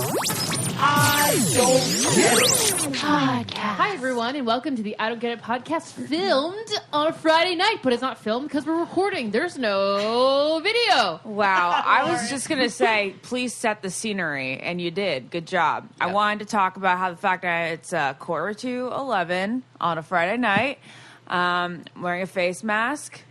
I Don't Get It Podcast. Hi, everyone, and welcome to the I Don't Get It podcast, filmed on a Friday night, but it's not filmed because we're recording. There's no video. Wow. I was just going to say, please set the scenery, and you did. Good job. Yep. I wanted to talk about how the fact that it's 11:45 on a Friday night, wearing a face mask.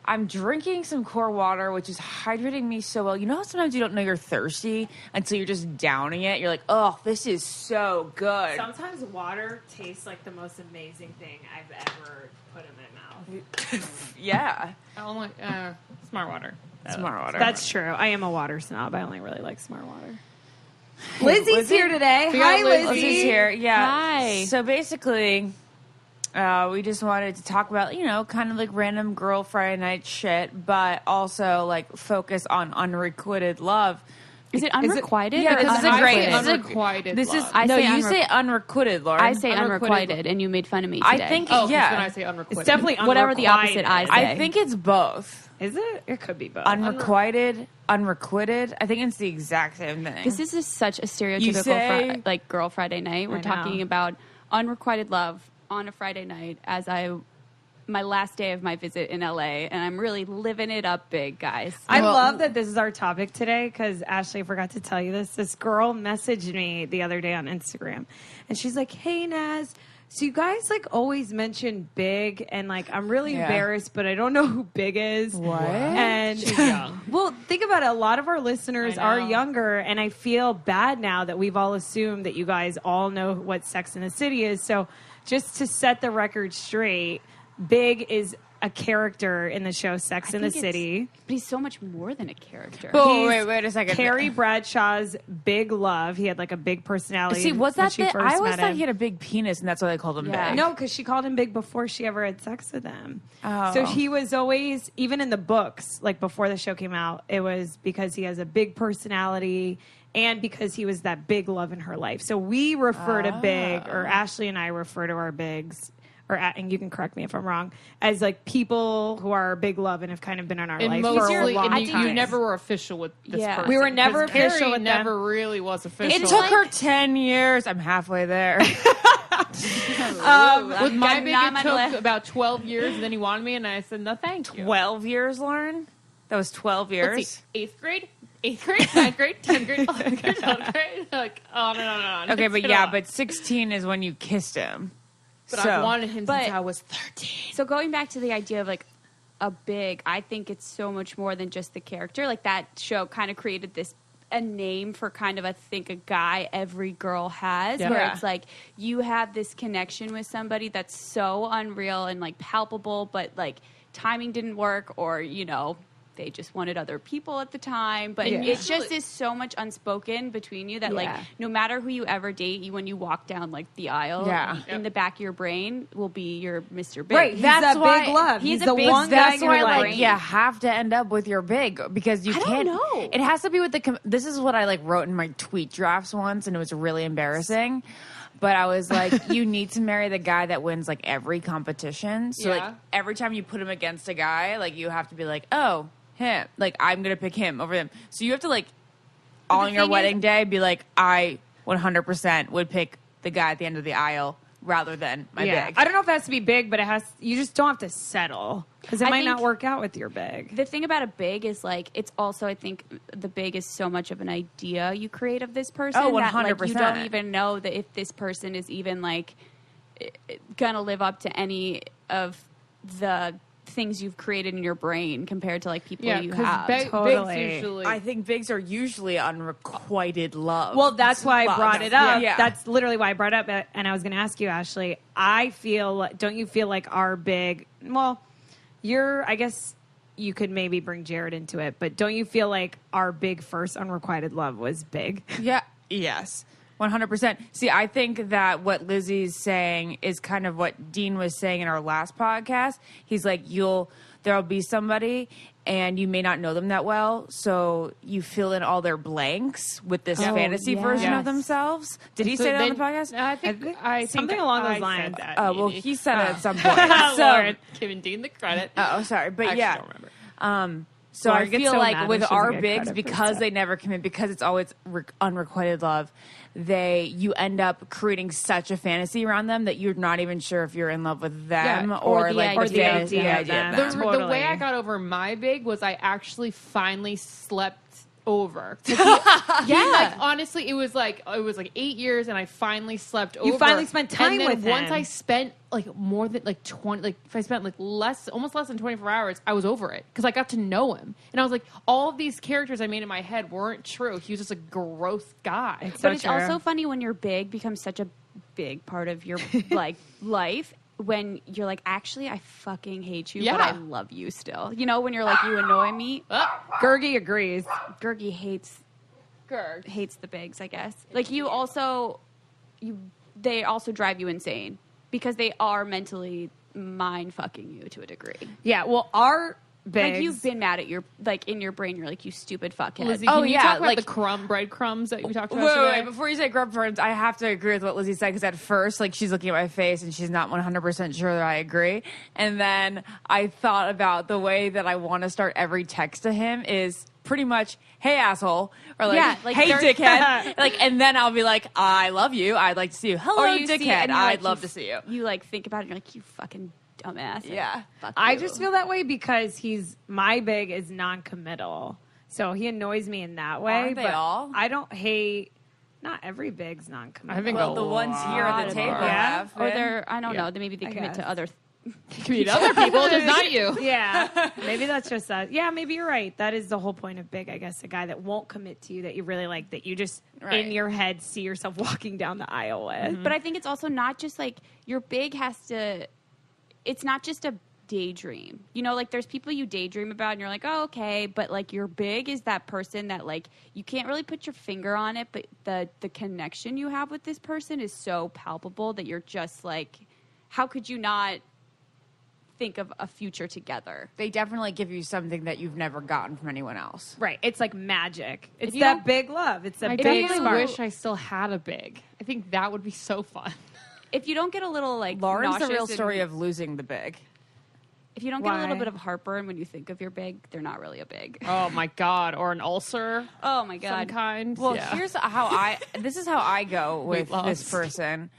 I'm drinking some core water, which is hydrating me so well. You know how sometimes you don't know you're thirsty until you're just downing it? You're like, oh, this is so good. Sometimes water tastes like the most amazing thing I've ever put in my mouth. Yeah. I only, smart water. Smart water. That's true. I am a water snob. I only really like smart water. Lizzie's here today. Hi, Lizzie. Lizzie's here. Yeah. Hi. So basically... we just wanted to talk about, kind of like random girl Friday night shit, but also like focus on unrequited love. Is it unrequited? Yeah, this is a great. Unrequited. This is I no. say You say unrequited, Lauren. I say unrequited, and you made fun of me today. I think when yeah. I say unrequited. It's definitely unrequited. Whatever the opposite I say. I think it's both. Is it? It could be both. Unrequited, unrequited. I think it's the exact same thing. This is just such a stereotypical like girl Friday night. We're talking about unrequited love on a Friday night as my last day of my visit in LA, and I'm really living it up big, guys. I love that this is our topic today because Ashley, I forgot to tell you this. This girl messaged me the other day on Instagram, and she's like, "Hey, Naz, so you guys like always mention Big, and like I'm really embarrassed, but I don't know who Big is." What? And she's young. Well, think about it. A lot of our listeners are younger, and I feel bad now that we've all assumed that you guys all know what Sex and the City is. So, just to set the record straight, Big is a character in the show Sex and the City. But he's so much more than a character. Oh, wait a second. Carrie Bradshaw's big love. He had like a big personality. See, was that when she first I always met thought him. he had a big penis, and that's why they called him Big. No, because she called him Big before she ever had sex with him. Oh. So he was always, even in the books, like before the show came out, it was because he has a big personality and because he was that big love in her life. So we refer to Big, or Ashley and I refer to our Bigs, and you can correct me if I'm wrong, as like people who are big love and have kind of been in our life for a long time. You never were official with this person. We were never official Carrie with never them. really was official. It took her 10 years. I'm halfway there. With my big, it took left. about 12 years, and then he wanted me, and I said, no, thank you. 12 years, Lauren? That was 12 years? Let's see, 8th grade, 9th grade, 10th grade, 11th grade, 12th grade. Like, on and on and on. Okay, but yeah, but 16 is when you kissed him. But I've wanted him since I was 13. So going back to the idea of like a Big, I think it's so much more than just the character. Like that show kind of created a name for kind of, I think, a guy every girl has, where it's like you have this connection with somebody that's so unreal and like palpable, but like timing didn't work, or they just wanted other people at the time. But it just is so much unspoken between you that like no matter who you ever date, when you walk down like the aisle, in the back of your brain will be your Mr. Big. Right, that's why big love. He's the one guy in your life. You have to end up with your Big, because you can't. I don't know. It has to be with this is what I like wrote in my tweet drafts once, and it was really embarrassing. But I was like, you need to marry the guy that wins like every competition. So like every time you put him against a guy, like you have to be like, oh, him. Like I'm gonna pick him over them. So you have to like on your wedding day be like, I 100% would pick the guy at the end of the aisle rather than my Big. I don't know if it has to be big, but you just don't have to settle, because it might not work out with your Big. The thing about a Big is like it's also, I think the Big is so much of an idea you create of this person. Oh, 100%. That, like, you don't even know that if this person is even like gonna live up to any of the things you've created in your brain compared to like people you have. Totally. I think Bigs are usually unrequited love. Well, that's why I brought it up. Yeah. That's literally why I brought it up. And I was going to ask you, Ashley, don't you feel like our Big, I guess you could maybe bring Jared into it, but don't you feel like our Big first unrequited love was Big? Yeah. Yes. 100%. See, I think that what Lizzie's saying is kind of what Dean was saying in our last podcast. He's like, there'll be somebody and you may not know them that well, so you fill in all their blanks with this fantasy version of themselves. Did he say that on the podcast? I think something along those lines. Well, he said it at some point. So, Lauren, giving Dean the credit. Oh, sorry. But I don't remember. So Lauren I gets feel so like mad with when she our doesn't get bigs, credit for because stuff. they never commit, because it's always unrequited love, you end up creating such a fantasy around them that you're not even sure if you're in love with them or the like idea the of idea them. of them. The Totally. way I got over my big was I actually finally slept over. Like, honestly, it was like 8 years, and I finally slept over. You finally spent time and then with once him. I spent like more than like 20, like if I spent like almost less than 24 hours, I was over it because I got to know him, and I was like, all of these characters I made in my head weren't true. He was just a gross guy. But it's also funny when your big becomes such a big part of your like life. When you're like, actually, I fucking hate you, but I love you still. You know, when you're like, you annoy me. Gergie agrees. Gergie hates the bigs, I guess. Like they also drive you insane because they are mentally mind fucking you to a degree. Yeah, well, our bigs... Like, you've been mad at your, like, in your brain, you're like, you stupid fuckhead. Lizzie, can you talk about like the breadcrumbs that we talked about today? Wait, before you say breadcrumbs, I have to agree with what Lizzie said, because at first, like, she's looking at my face and she's not 100% sure that I agree. And then I thought about the way that I want to start every text to him is pretty much, hey, asshole, or like hey, dickhead. Like, and then I'll be like, I love you. I'd like to see you. Hello, Or you see it dickhead. and you're I'd like, love to see you. You, like, think about it and you're like, you fucking dumbass. Yeah. Fuck I you. just feel that way because my big is non-committal. So he annoys me in that way. Aren't they but all? I don't hate... Not every big's non-committal. I think Well, the ones here at the table have. Or been. they're, I don't Yeah. know, maybe they I commit guess. to other Meet other people, just not you. Yeah, maybe that's just us. Yeah, maybe you're right. That is the whole point of big, I guess. A guy that won't commit to you, that you really like, that you just Right. in your head see yourself walking down the aisle with. But I think it's also not just like your big has to, it's not just a daydream. You know, like there's people you daydream about and you're like, oh, okay. But like your big is that person that like you can't really put your finger on it, but the connection you have with this person is so palpable that you're just like, how could you not think of a future together? They definitely give you something that you've never gotten from anyone else. Right. It's like magic. It's you that don't- big love. It's a I big definitely spark. wish I still had a big. I think that would be so fun. If you don't get a little like Lauren's the nauseous real and- story of losing the big. if you don't get a little Why? bit of heartburn when you think of your big, they're not really a big. Oh my god, or an ulcer, Oh my some god. kind. Well, Yeah. here's how this is how I go with loss. this person.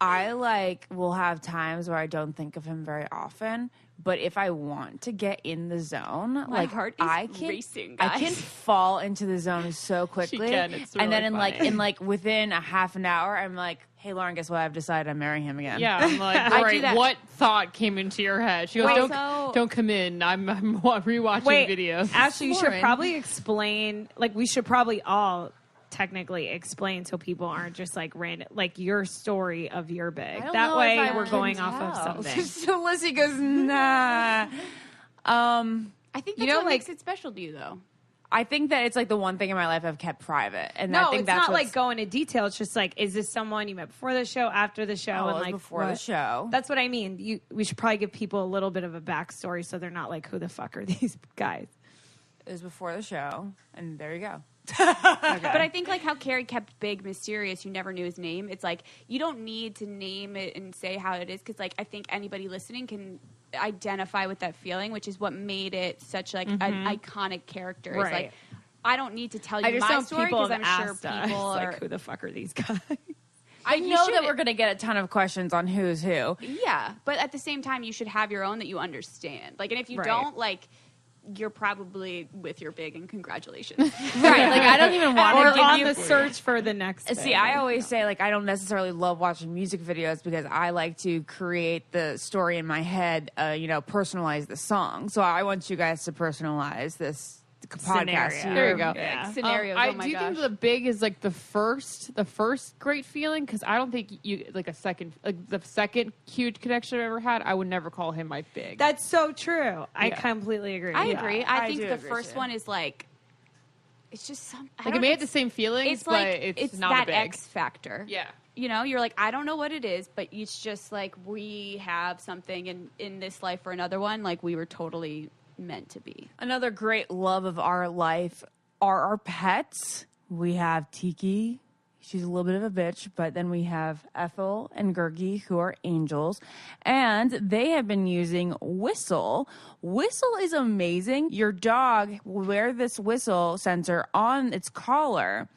I will have times where I don't think of him very often, but if I want to get in the zone, My heart is I can racing, I guys. can fall into the zone so quickly. can. It's and then really in funny. within a half an hour, I'm like, hey Lauren, guess what? I've decided I'm marrying him again. Yeah, I'm like, I do great. that. What thought came into your head? She goes, Wait, don't come in. I'm rewatching Wait, videos. Ashley, you should Lauren. probably explain. Like, we should probably all technically explain so people aren't just like random, like your story of your big. I don't That know way, if I we're can going off of tell. something. So Lizzie goes, nah. I think that's You know, what like- makes it special to you though. I think that it's like the one thing in my life I've kept private, and No, I think it's that's not what's- like going into detail. It's just like, is this someone you met before the show, after the show, Oh, it and was like before the what? show. That's what I mean. We should probably give people a little bit of a backstory so they're not like, who the fuck are these guys? It was before the show, and there you go. But I think like how Carrie kept Big mysterious, you never knew his name. It's like you don't need to name it and say how it is because like I think anybody listening can identify with that feeling, which is what made it such like an iconic character. It's Right. like I don't need to tell you I just my know story people because have I'm sure asked us, people are. like, who the fuck are these guys? I you know that should- we're going to get a ton of questions on who's who. Yeah, but at the same time, you should have your own that you understand. Like, and if you Right. don't, like, you're probably with your big, and congratulations. Right. Like, I don't even want Or to give on you... the search for the next. See, big. I always say, like, I don't necessarily love watching music videos because I like to create the story in my head, personalize the song. So I want you guys to personalize this podcast Scenario. here. There you go. Yeah. Scenarios. I oh my do gosh. think the big is like the first great feeling because I don't think you like the second cute connection I've ever had. I would never call him my big. That's so true. I Yeah. completely agree. I Yeah. agree. I I think do the agree, first too. one is like, it's just some. I like don't it may know, have the same feelings, it's but like it's not that a big. X factor. Yeah. You know, you're like, I don't know what it is, but it's just like we have something in this life or another one. Like we were totally meant to be. Another great love of our life are our pets. We have Tiki. She's a little bit of a bitch. But then we have Ethel and Gergie, who are angels. And they have been using Whistle. Whistle is amazing. Your dog will wear this whistle sensor on its collar.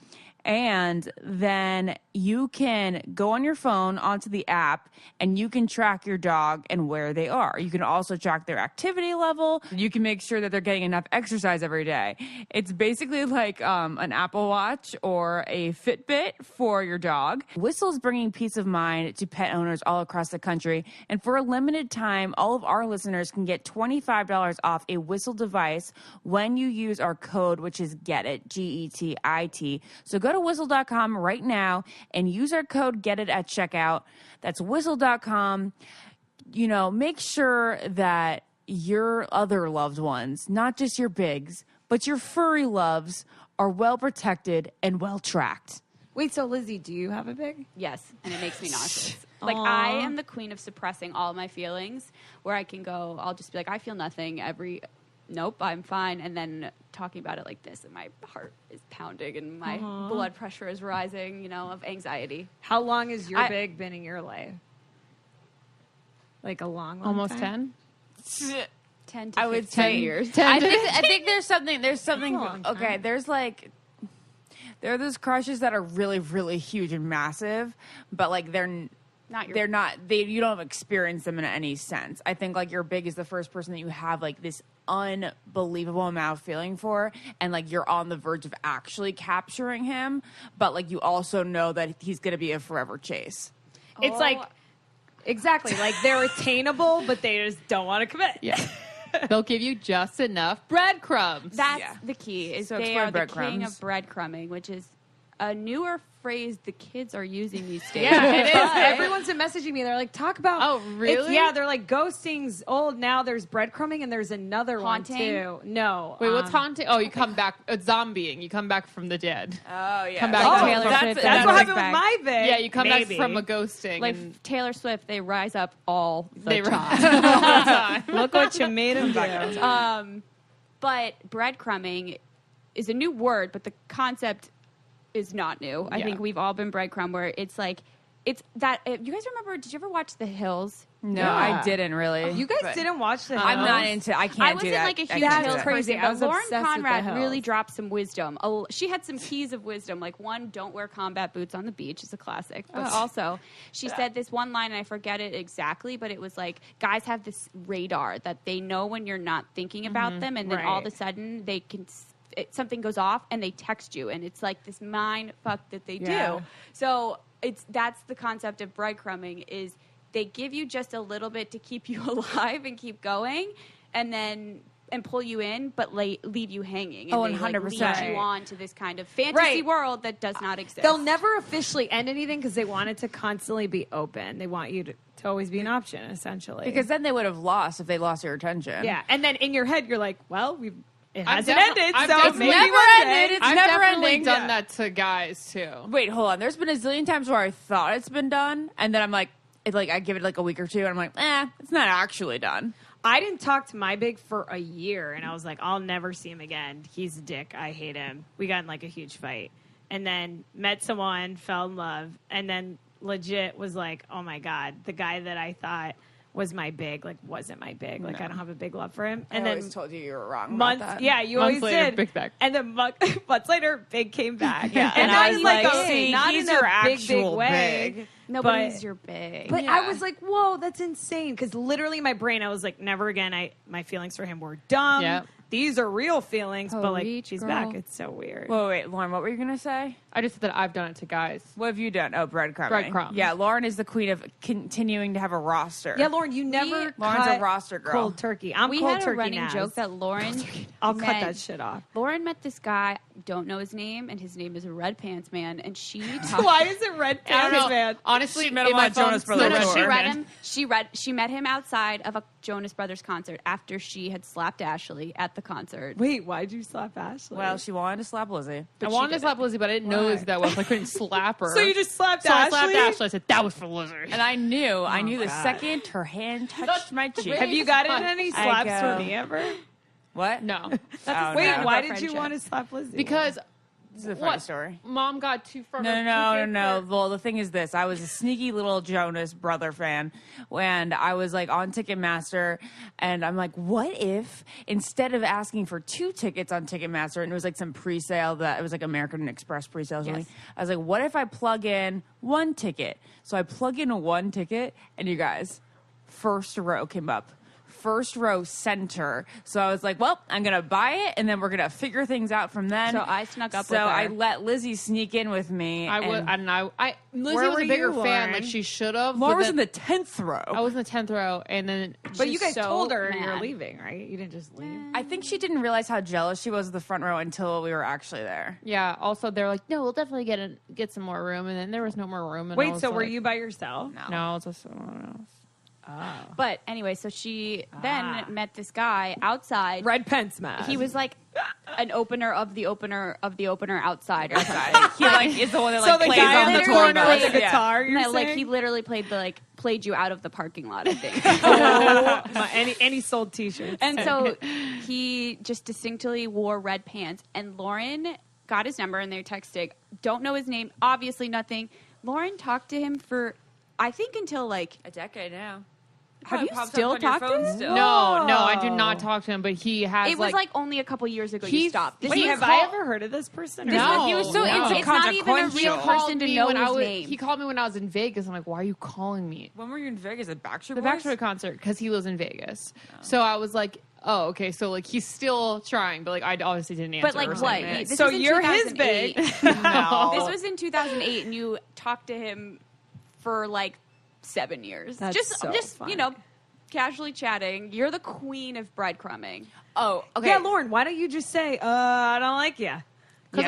And then you can go on your phone onto the app and you can track your dog and where they are. You can also track their activity level. You can make sure that they're getting enough exercise every day. It's basically like an Apple Watch or a Fitbit for your dog. Whistle is bringing peace of mind to pet owners all across the country. And for a limited time, all of our listeners can get $25 off a Whistle device when you use our code, which is GETIT, GETIT. So go to whistle.com right now and use our code GETIT at checkout. That's whistle.com. You know, make sure that your other loved ones, not just your bigs, but your furry loves, are well protected and well tracked. Wait, so Lizzie, do you have a big? Yes, and it makes me nauseous. Like, I am the queen of suppressing all my feelings, where I can go, I'll just be like, I feel nothing nope, I'm fine. And then talking about it like this, and my heart is pounding and my blood pressure is rising, you know, of anxiety. How long has your big been in your life? Like a long Almost time? 10 to 15 I would say years. I think there's something Okay, there's like there are those crushes that are really, really huge and massive, but like you don't experience them in any sense. I think like your big is the first person that you have like this unbelievable amount of feeling for, and like you're on the verge of actually capturing him, but like you also know that he's going to be a forever chase. It's like, exactly, like they're attainable, but they just don't want to commit. Yeah. They'll give you just enough breadcrumbs. That's the key. Is So they explain are the king breadcrumbs. of breadcrumbing, which is a newer phrase the kids are using these days. Yeah, it is. Everyone's been messaging me. They're like, talk about. Oh, really? They're like, ghosting's old now. There's breadcrumbing, and there's another Haunting? one too. No. Wait, what's haunting? Oh, you come back. It's zombieing. You come back from the dead. Oh yeah, Come back Oh, from- Taylor from- Swift. that's what happened back. with my big. Yeah, you come Maybe. back from a ghosting. Like and Taylor Swift, they rise up all the they time. Look what you made him do. But breadcrumbing is a new word, but the concept is not new. I Yeah. think we've all been breadcrumb where it's like, it's that, you guys remember, did you ever watch The Hills? no, Yeah. I didn't really. You guys but didn't watch the. I'm not Hills? into. I can't I do wasn't that. like a I huge can't do That's Hills that. crazy. person, I but was Lauren obsessed with The Conrad really Hills. dropped some wisdom. She had some keys of wisdom. Like, one, don't wear combat boots on the beach is a classic. But also, she said this one line, and I forget it exactly, but it was like, guys have this radar that they know when you're not thinking about them, and then all of a sudden they can. Something goes off and they text you, and it's like this mind fuck that they do. So that's the concept of breadcrumbing, is they give you just a little bit to keep you alive and keep going, and pull you in, but leave you hanging. And they 100%. lead you on to this kind of fantasy world that does not exist. They'll never officially end anything because they want it to constantly be open. They want you to always be an option, essentially. Because then they would have lost if they lost your attention. yeah, and then in your head you're like, well, it I've hasn't defi- ended, I've so definitely- maybe Never one ended. day. It's I've never definitely ending. done that to guys too. Wait, hold on. There's been a zillion times where I thought it's been done, and then I'm like, I give it like a week or two, and I'm like, it's not actually done. I didn't talk to my big for a year, and I was like, I'll never see him again. He's a dick. I hate him. We got in like a huge fight, and then met someone, fell in love, and then legit was like, oh my God, the guy that I thought was my big, like, wasn't my big. Like, I don't have a big love for him. And I then always told you were wrong months, about that. yeah, you Months always later, did. Big back. And then months later, big came back. Yeah, and I not was in like like, see, not he's in your a big actual way. big. Nobody's but- your big. But Yeah. I was like, whoa, that's insane. Because literally in my brain, I was like, never again. My feelings for him were dumb. Yeah. These are real feelings. Oh, but like, reach, she's girl. back. It's so weird. Wait, Lauren, what were you going to say? I just said that I've done it to guys. What have you done? Oh, breadcrumbing. Breadcrumbs. Yeah, Lauren is the queen of continuing to have a roster. Yeah, Lauren, you never Lauren's cut a roster girl. cold turkey. I'm we cold had a turkey running Naz. joke that Lauren I'll cut met- that shit off. Lauren met this guy, don't know his name, and his name is Red Pants Man, and she talked. Why is it red I don't pants, know. man? Honestly, She met in him my on Jonas phone- Brothers No, tour. she Sure. read him. She met him outside of a Jonas Brothers concert after she had slapped Ashley at the concert. Wait, why'd you slap Ashley? Well, she wanted to slap Lizzie. I wanted to slap Lizzie, but I didn't know Lizzie that well, so I couldn't slap her. so you just slapped So I Ashley? slapped Ashley. I said, that was for Lizzie. And I knew the God. second her hand touched my cheek. Have you gotten any I slaps go- from me ever? What? No. Oh, Wait, no. why about did you friendship. want to slap Lizzie? Because This is a funny story. Mom got two front. No. Well, the thing is this. I was a sneaky little Jonas Brother fan when I was like on Ticketmaster, and I'm like, what if instead of asking for 2 tickets on Ticketmaster, and it was like some pre-sale that it was like American Express pre-sale or something, I was like, what if I plug in 1 ticket? So I plug in a 1 ticket, and you guys, first row came up. First row center. So I was like, well, I'm going to buy it, and then we're going to figure things out from then. So I snuck up with her. So I let Lizzie sneak in with me. Lizzie was a bigger fan. Like, she should have. Laura was in the 10th row. I was in the 10th row, and then... But you guys so told her mad. you're leaving, right? You didn't just leave. I think she didn't realize how jealous she was of the front row until we were actually there. Yeah. Also, they're like, no, we'll definitely get some more room, and then there was no more room. And Wait, so were you by yourself? No, it was just someone else. Oh. But anyway, so she then met this guy outside. Red Pence man. He was like an opener of the opener of the opener outside or something. He like is the one that so like the plays guy on in the the tour corner bus. with the guitar. You're No, like saying? he literally played you out of the parking lot, I think. And he sold T-shirts. And so he just distinctly wore red pants. And Lauren got his number and they're texting. Don't know his name. Obviously nothing. Lauren talked to him for, I think, until like a decade now. Have you still talked to him? No, I do not talk to him, but he has. It was like only a couple years ago you He's- stopped. Wait, have I ever heard of this person? No. He was so No. It's not even a real He called person to me know when his I was. name. He called me when I was in Vegas. I'm like, why are you calling me? When were you in Vegas? At Bachelor The Boys? Bachelor concert, because he lives in Vegas. So I was like, oh, okay. So like he's still trying, but like I obviously didn't answer. But like or what? something. This So was in you're his 2008. big. No. This was in 2008, and you talked to him for like 7 years. That's just so fun. you know, casually chatting. You're the queen of breadcrumbing. Oh, okay. Yeah, Lauren, why don't you just say, I don't like you? Because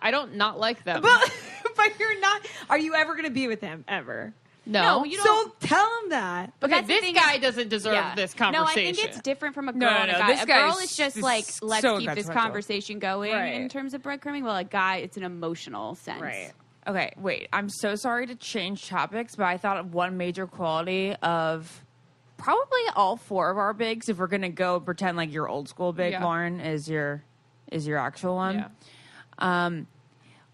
I don't not like them. But you're not. Are you ever going to be with him? Ever? No, you So don't. tell him that. Okay, that's the this thing guy is- doesn't deserve this conversation. No, I think it's different from a girl No, and a no, guy. this A guy girl is is just like, let's so keep this judgmental. conversation going Right. in terms of breadcrumbing. Well, a guy, it's an emotional sense. Right. Okay, wait. I'm so sorry to change topics, but I thought of one major quality of probably all 4 of our bigs. If we're gonna go pretend like your old school big, Yeah. Lauren is your actual one. Yeah.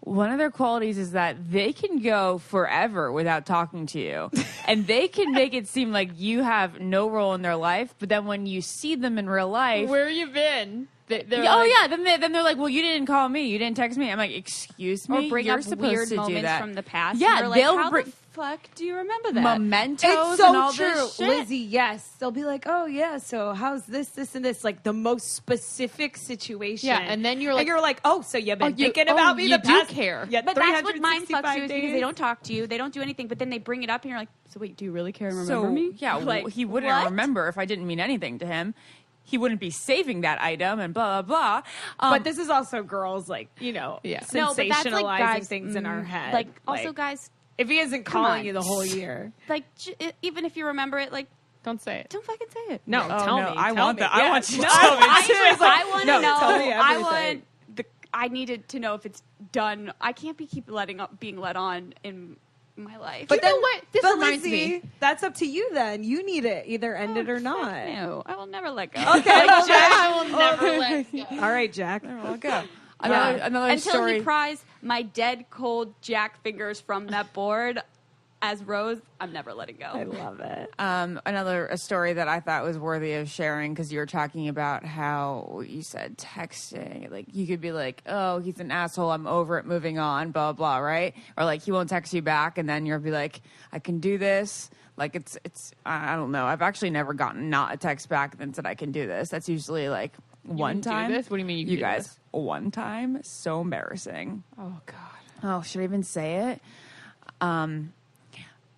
One of their qualities is that they can go forever without talking to you. And they can make it seem like you have no role in their life, but then when you see them in real life... Where you been? They're oh, like, yeah. Then they're like, well, you didn't call me. You didn't text me. I'm like, excuse me? Or bring You're up supposed weird to do moments that. from the past. Yeah, and you're like, they'll how bring- the fuck do you remember that? Mementos It's and so all true, this shit. Lizzie. Yes, they'll be like, "Oh yeah, so how's this, and this?" Like the most specific situation. Yeah, and then you're like, "Oh, so you've been you- thinking oh, about me you the do past?" care. Yeah, But that's what mind 365 fucks you is because days. they don't talk to you, they don't do anything, but then they bring it up and you're like, so wait, do you really care and remember So, me? yeah, Like, he wouldn't what? remember if I didn't mean anything to him. He wouldn't be saving that item and blah, blah, blah. But this is also girls like Yeah. No, but that's sensationalizing like guys, things in our head. Like, also guys, if he isn't Come calling on. you the whole year, like, even if you remember it, like, don't say it. don't fucking say it. no, Oh, tell no, me. I tell want me. that. I Yeah. want you to No, tell me. I want to No, know. tell me I everything. I needed to know if it's done. I can't keep being let on in my life. But you know what? This but reminds Lizzie, me. that's up to you. Then you need it either end it or not. no, I will never let go. Okay, I will never let go. All right, Jack. I'll go. Yeah. Another Until story. he pries my dead cold Jack fingers from that board as Rose, I'm never letting go. I love it. A story that I thought was worthy of sharing because you were talking about how you said texting. Like, you could be like, oh, he's an asshole. I'm over it. Moving on. Blah, blah, right? Or like, he won't text you back. And then you'll be like, I can do this. Like, it's I don't know. I've actually never gotten not a text back and then said I can do this. That's usually like one can do time. this? What do you mean you can do guys, this? one time. So embarrassing. Oh God. Oh, should I even say it?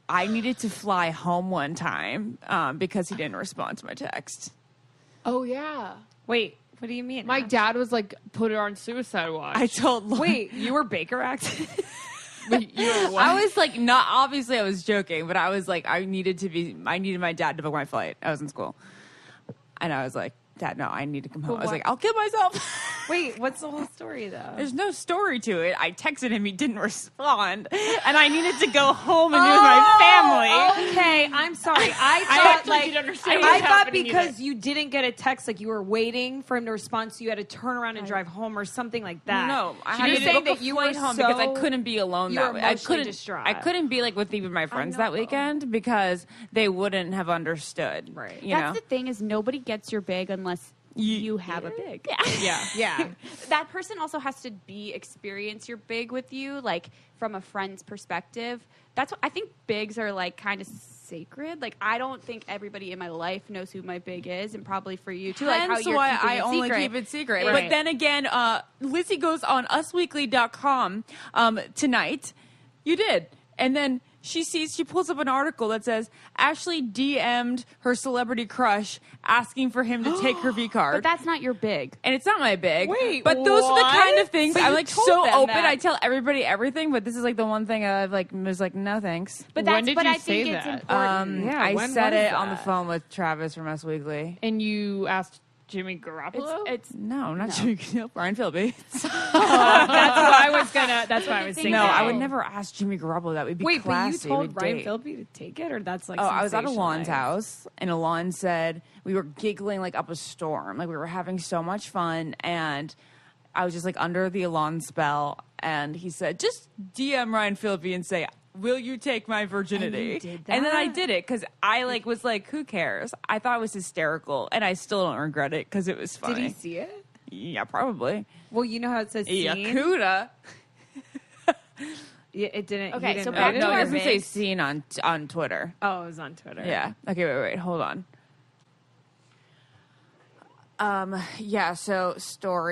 I needed to fly home one time because he didn't respond to my text. Oh yeah. Wait, what do you mean? My dad was like, put her on suicide watch. I told Lauren, Wait, you were Baker acting? I was like, not obviously I was joking, but I was like, I needed my dad to book my flight. I was in school. And I was like, Dad, no, I need to come home. I was like, I'll kill myself. Wait, what's the whole story though? There's no story to it. I texted him, he didn't respond, and I needed to go home and be with my family. Okay, I'm sorry. I thought because you didn't get a text, like you were waiting for him to respond, so you had to turn around and drive home or something like that. No, I You're had to saying book that a you flight were home so, because I couldn't be alone you that were way. emotionally distraught. I couldn't be like with even my friends that weekend because they wouldn't have understood. Right. You That's know? the thing is nobody gets your big unless you have a big. Yeah. That person also has to experience your big with you, like from a friend's perspective. That's what I think bigs are like kind of sacred. Like I don't think everybody in my life knows who my big is, and probably for you too. Like how Hence you're why keeping I it only secret. keep it secret. Right. But then again, Lizzie goes on usweekly.com tonight. You did. And then she pulls up an article that says Ashley DM'd her celebrity crush asking for him to take her V card. But that's not your big. And it's not my big. Wait, but those are the what? kind of things But I'm you like told so them open. that. I tell everybody everything, but this is like the one thing I've like was like, no thanks. But When that's did but you I think say it's that? important. I when said was it on the that? phone with Travis from Us Weekly. And you asked Jimmy Garoppolo? It's No, not you. Brian Philby. That's what I was gonna. That's what I was thinking. No, I would never ask Jimmy Garoppolo. That would be Wait, classy. but you told We'd Ryan date. Philby to take it, or that's like. Oh, I was at Alon's sensationalized? house, and Alon said we were giggling like up a storm. Like we were having so much fun, and I was just like under the Alon spell. And he said, just DM Ryan Philby and say, will you take my virginity? And you did And then I that? did it because I like was like, who cares? I thought it was hysterical, and I still don't regret it because it was funny. Did he see it? Yeah, probably. Well, you know how it says scene. Yakuda. Yeah, it didn't. Okay, he didn't so know. back No, to it our doesn't say bigs. seen on Twitter. Oh, it was on Twitter. Yeah. Okay, wait, hold on. Yeah, so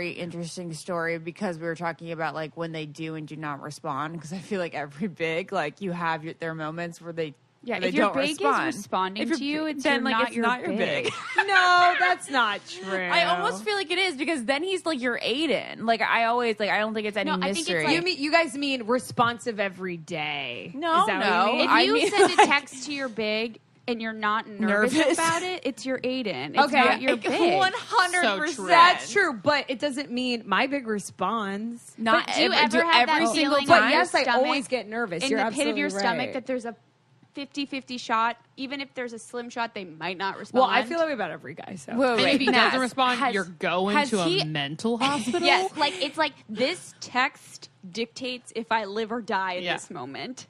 interesting story, because we were talking about like when they do and do not respond, because I feel like every big, like you have their moments where they Yeah, they if your don't big respond. is responding If you're to you, big, it's then you're like not it's your not your big. No, that's not true. I almost feel like it is, because then he's like your Aiden. Like I always like I don't think it's any No, I think it's mystery. like- You guys mean responsive every day? No, Is that no. What you mean? If I you mean, send a text to your big and you're not nervous about it, it's your Aiden. It's Okay. not your big. 100%. So true. That's true, but it doesn't mean my big responds. Not But do you every, ever have that every single feeling time. But yes, I stomach, always get nervous. in You're the pit of your absolutely stomach right. that there's a 50-50 shot. Even if there's a slim shot, they might not respond. Well, I feel that way about every guy. So Wait, And wait, if he Naz, doesn't respond, has- you're going has to he- a mental hospital? yes, like it's like this text dictates if I live or die in Yeah. this moment.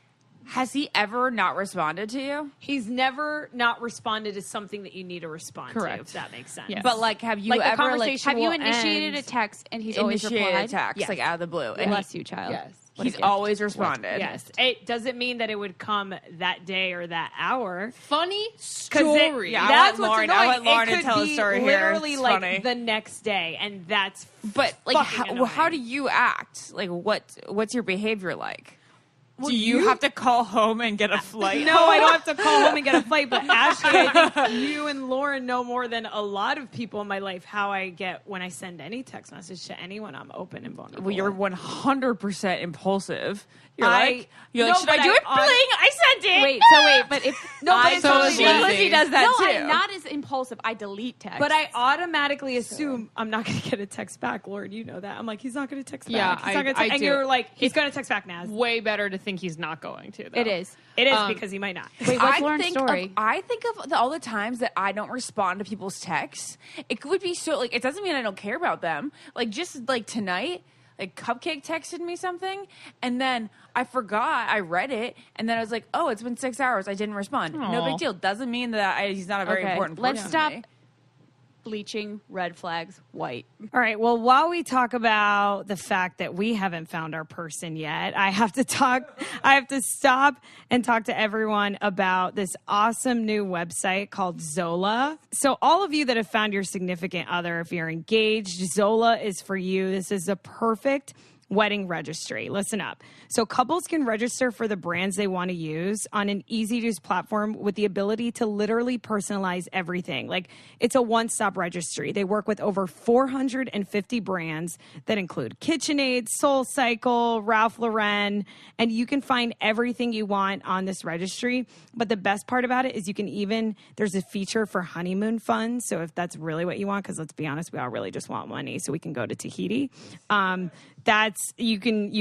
Has he ever not responded to you? he's never not responded to something that you need to respond to. Correct. If that makes sense. Yes. But like, have you Like, the ever like conversation Have you will initiated end. a text and he's always initiated replied? a text Yes. like out of the blue? And Bless you, child. Yes. What a he's gift. always responded. Yes. It doesn't mean that it would come that day or that hour. Funny 'Cause story. Yeah, I that's want what's Lauren- I annoying. want Lauren it to could tell the be story here. literally It's like funny. the next day, and that's But like, fucking how annoying. do you act? Like, what's your behavior like? Well, do you have to call home and get a flight? No, I don't have to call home and get a flight. But Ashley, I think you and Lauren know more than a lot of people in my life how I get when I send any text message to anyone. I'm open and vulnerable. Well, you're 100% impulsive. You're I- like, No, should I but do I- it? Bling! I sent it. Wait, so wait, but if No, but I it's so totally is different. Lizzie. does that no, too. I'm not as impulsive. I delete text. But I automatically assume I'm not going to get a text back, Lauren. You know that. I'm like, he's not going to text Yeah, back. He's not gonna I and do. you're like, he's going to text back, Naz. Way better to think he's not going to, though. it is. It is Um, because he might not. Wait, what's I Lauren's think story? I think of all the times that I don't respond to people's texts. It could be so like it doesn't mean I don't care about them. Like just like tonight, like Cupcake texted me something, and then I forgot. I read it, and then I was like, "Oh, it's been 6 hours. I didn't respond. No Aw. big deal. Doesn't mean that he's not a very Okay, important let's person stop to me. bleaching red flags white. All right. Well, while we talk about the fact that we haven't found our person yet, I have to stop and talk to everyone about this awesome new website called Zola. So all of you that have found your significant other, if you're engaged, Zola is for you. This is a perfect wedding registry. Listen up. So couples can register for the brands they want to use on an easy-to-use platform with the ability to literally personalize everything. Like, it's a one-stop registry. They work with over 450 brands that include KitchenAid, SoulCycle, Ralph Lauren, and you can find everything you want on this registry. But the best part about it is there's a feature for honeymoon funds. So if that's really what you want, because let's be honest, we all really just want money so we can go to Tahiti. You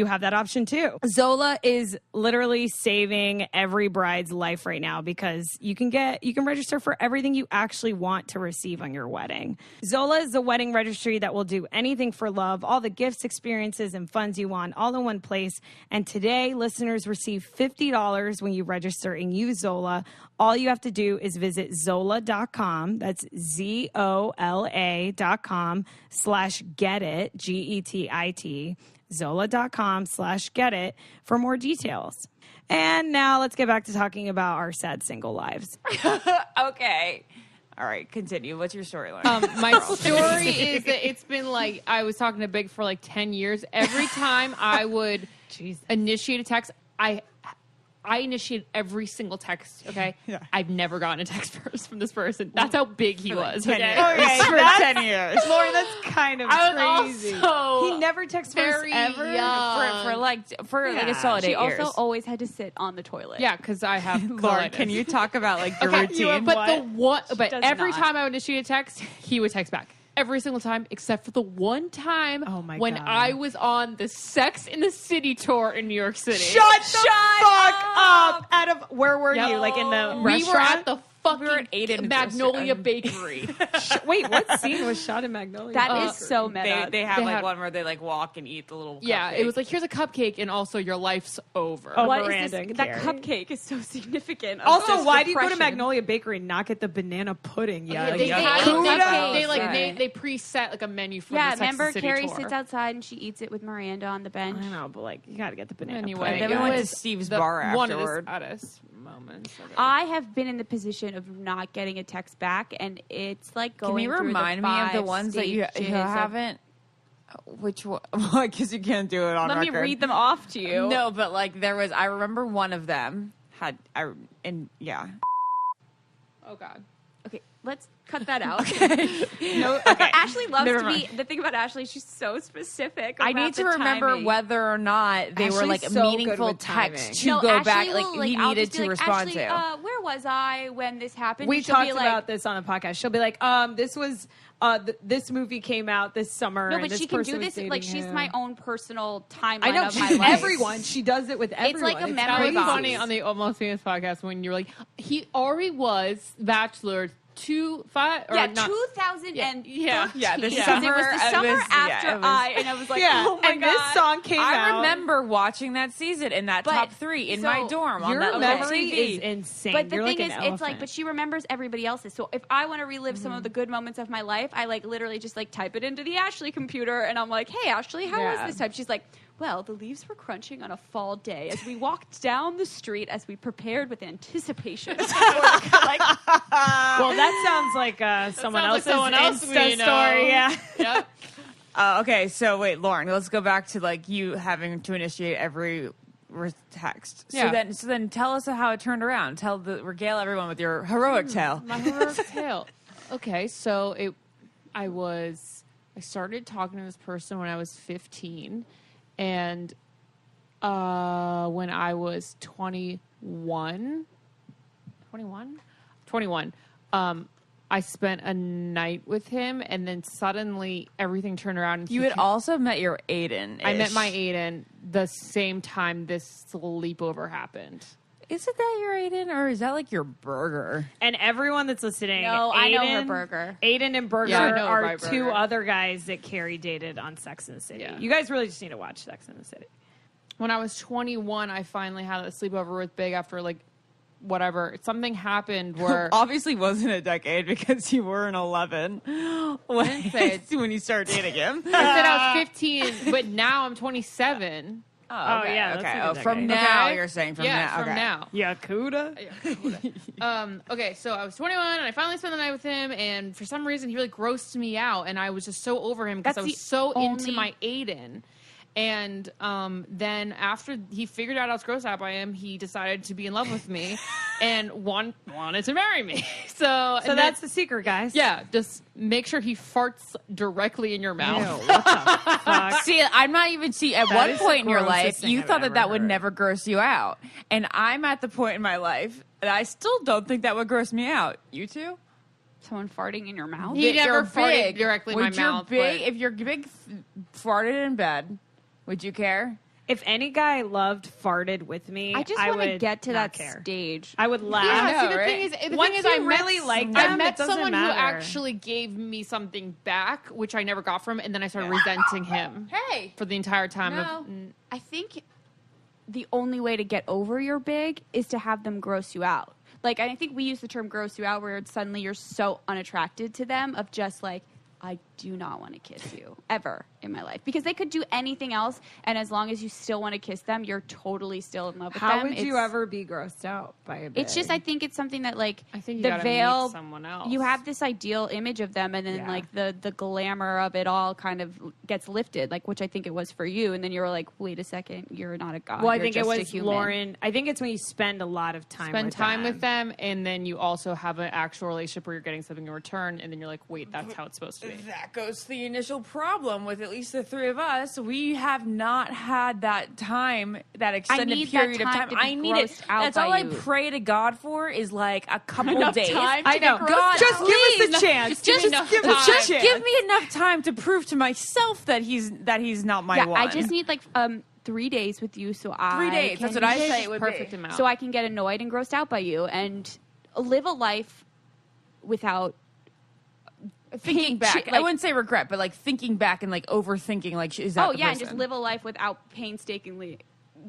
have that option too. Zola is literally saving every bride's life right now because you can register for everything you actually want to receive on your wedding. Zola is a wedding registry that will do anything for love, all the gifts, experiences, and funds you want, all in one place. And today, listeners receive $50 when you register and use Zola. All you have to do is visit Zola.com. That's ZOLA.com/getit, GETIT, Zola.com/getit for more details. And now let's get back to talking about our sad single lives. Okay. All right, continue. What's your storyline? My story is that it's been like, I was talking to Big for like 10 years. Every time I would initiate a text, I initiated every single text, okay? Yeah. I've never gotten a text first from this person. That's how big he was, okay? For 10 years. Lauren, that's kind of crazy. He never texted first ever? For like a solid 8 years. She also always had to sit on the toilet. Yeah, because I have Lauren, can you talk about like the routine? But every time I would initiate a text, he would text back. Every single time, except for the one time when I was on the Sex in the City tour in New York City. Shut fuck up! Where were you? Like in the restaurant? We were at the fucking Magnolia Bakery. Wait, what scene was shot in Magnolia? That is so meta. They have one where they like walk and eat the little cupcake. Yeah, it was like, here's a cupcake and also your life's over. What is this? That cupcake is so significant. Also, why do you go to Magnolia Bakery and not get the banana pudding? They preset like a menu for the Sex remember and the City Carrie tour. sits outside and she eats it with Miranda on the bench. I know, but like you got to get the banana anyway, pudding. Then we went to Steve's bar afterward. One of the saddest moments. Okay. I have been in the position of not getting a text back, and it's like going. Can you remind me of the ones that you haven't? Which one? Because you can't do it on record. Let me read them off to you. No, but like there was. I remember one of them Oh God. Okay, let's cut that out. Ashley loves to be. The thing about Ashley, she's so specific. I need to remember whether or not they were like so meaningful texts to go Ashley back. Will, Like he needed to respond Ashley, to. Where was I when this happened? We talked about this on a podcast. She'll be like, this was. This movie came out this summer. No, but and she can do this. Like she's my own personal timeline. I know of my life. Everyone. She does it with everyone. It's like a memory. It was funny on the Almost Famous podcast when you were like, he already was Bachelor 2013. Yeah, the summer. It was the summer after and I was like, oh my God. This song came out. I remember watching that season in that top 3 in my dorm on that memory TV. is insane. But the You're thing like is, an it's like, but she remembers everybody else's. So if I want to relive some of the good moments of my life, I like literally just like type it into the Ashley computer, and I'm like, hey Ashley, how was this time? She's like, well, the leaves were crunching on a fall day as we walked down the street as we prepared with anticipation. Well, that sounds like someone else's Insta story. Yeah. Yep. Okay, so wait, Lauren, let's go back to like you having to initiate every text. Yeah. So then tell us how it turned around. Regale everyone with your heroic tale. My heroic tale. Okay, so I started talking to this person when I was 15. And when I was 21, I spent a night with him, and then suddenly everything turned around. And you had also met your Aiden. I met my Aiden the same time this sleepover happened. Is it that your Aiden, or is that like your burger? And everyone that's listening, no, I know her burger. Aiden and Burger are two burger. Other guys that Carrie dated on Sex and the City. Yeah. You guys really just need to watch Sex and the City. When I was 21, I finally had a sleepover with Big after like whatever. Something happened where obviously wasn't a decade because you were an 11 when you started dating him. I said I was 15, but now I'm 27. Oh, okay. Yeah. Okay. From now, you're saying from now. From now. Yakuda. Okay, so I was 21, and I finally spent the night with him, and for some reason, he really grossed me out, and I was just so over him because I was so into my Aiden. And then after he figured out I was grossed out by him, he decided to be in love with me and wanted to marry me. So that's the secret, guys. Yeah, just make sure he farts directly in your mouth. Ew, what the fuck? See, I'm not even. See, at one is point the in your grossest life, thing you I've thought ever that would heard. never gross you out, and I'm at the point in my life, and I still don't think that would gross me out. You too? Someone farting in your mouth? He If never you're farted big, directly in my would your mouth, Big, but- if you're big, farted in bed, would you care? If any guy loved farted with me, I just want to would get to not that care. stage. I would laugh. Yeah, know, see, the right? thing is, Once you I really like I them, met it doesn't someone matter. who actually gave me something back, which I never got from, and then I started resenting him Hey, for the entire time. No. I think the only way to get over your big is to have them gross you out. Like, I think we use the term gross you out where it's suddenly you're so unattracted to them of just like, I do not want to kiss you ever in my life. Because they could do anything else, and as long as you still want to kiss them, you're totally still in love with them. How would you ever be grossed out by a big? It's just, I think it's something that, like, I think you the gotta veil, meet someone else. you have this ideal image of them, and then, Yeah. like, the glamour of it all kind of gets lifted, like, which I think it was for you. And then you were like, wait a second, you're not a god. Well, I you're think it just a was human. Lauren. I think it's when you spend a lot of time Spend with time them. with them, and then you also have an actual relationship where you're getting something in return, and then you're like, wait, that's how it's supposed to be. that goes to the initial problem with at least the three of us. We have not had that time, that extended need that period of time time. to be I need it. grossed out That's by all I you. pray to God for is like a couple Enough days. time to I know. be grossed God, out. Just give us please. a chance. Just Just enough give us time. a chance. Give me enough time to prove to myself that he's not my Yeah, one. I just need, like, 3 days with you so 3 days. can That's what I just- say it would Perfect be. amount. So I can get annoyed and grossed out by you and live a life without Thinking back, I like- wouldn't say regret, but like thinking back and like overthinking, like is that oh the yeah, and person? just live a life without painstakingly,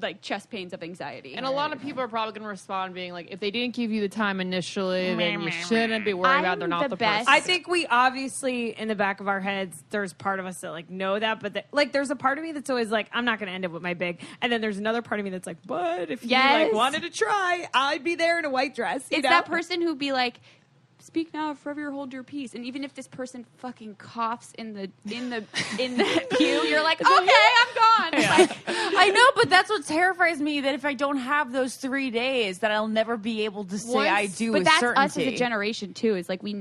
like, chest pains of anxiety. And a lot of people are probably going to respond being like, if they didn't give you the time initially, then you shouldn't be worried about they're I'm not the the best. person. I think we obviously, in the back of our heads, there's part of us that like know that, but like there's a part of me that's always like, I'm not going to end up with my big, and then there's another part of me that's like, but if you Yes. like wanted to try, I'd be there in a white dress. You It's know? that person who'd be like, speak now or forever hold your peace. And even if this person fucking coughs in the pew, you're like, okay, I'm gone. Like, I know, but that's what terrifies me. That if I don't have those 3 days, that I'll never be able to say I do. but with that's certainty. us as a generation too. Is like we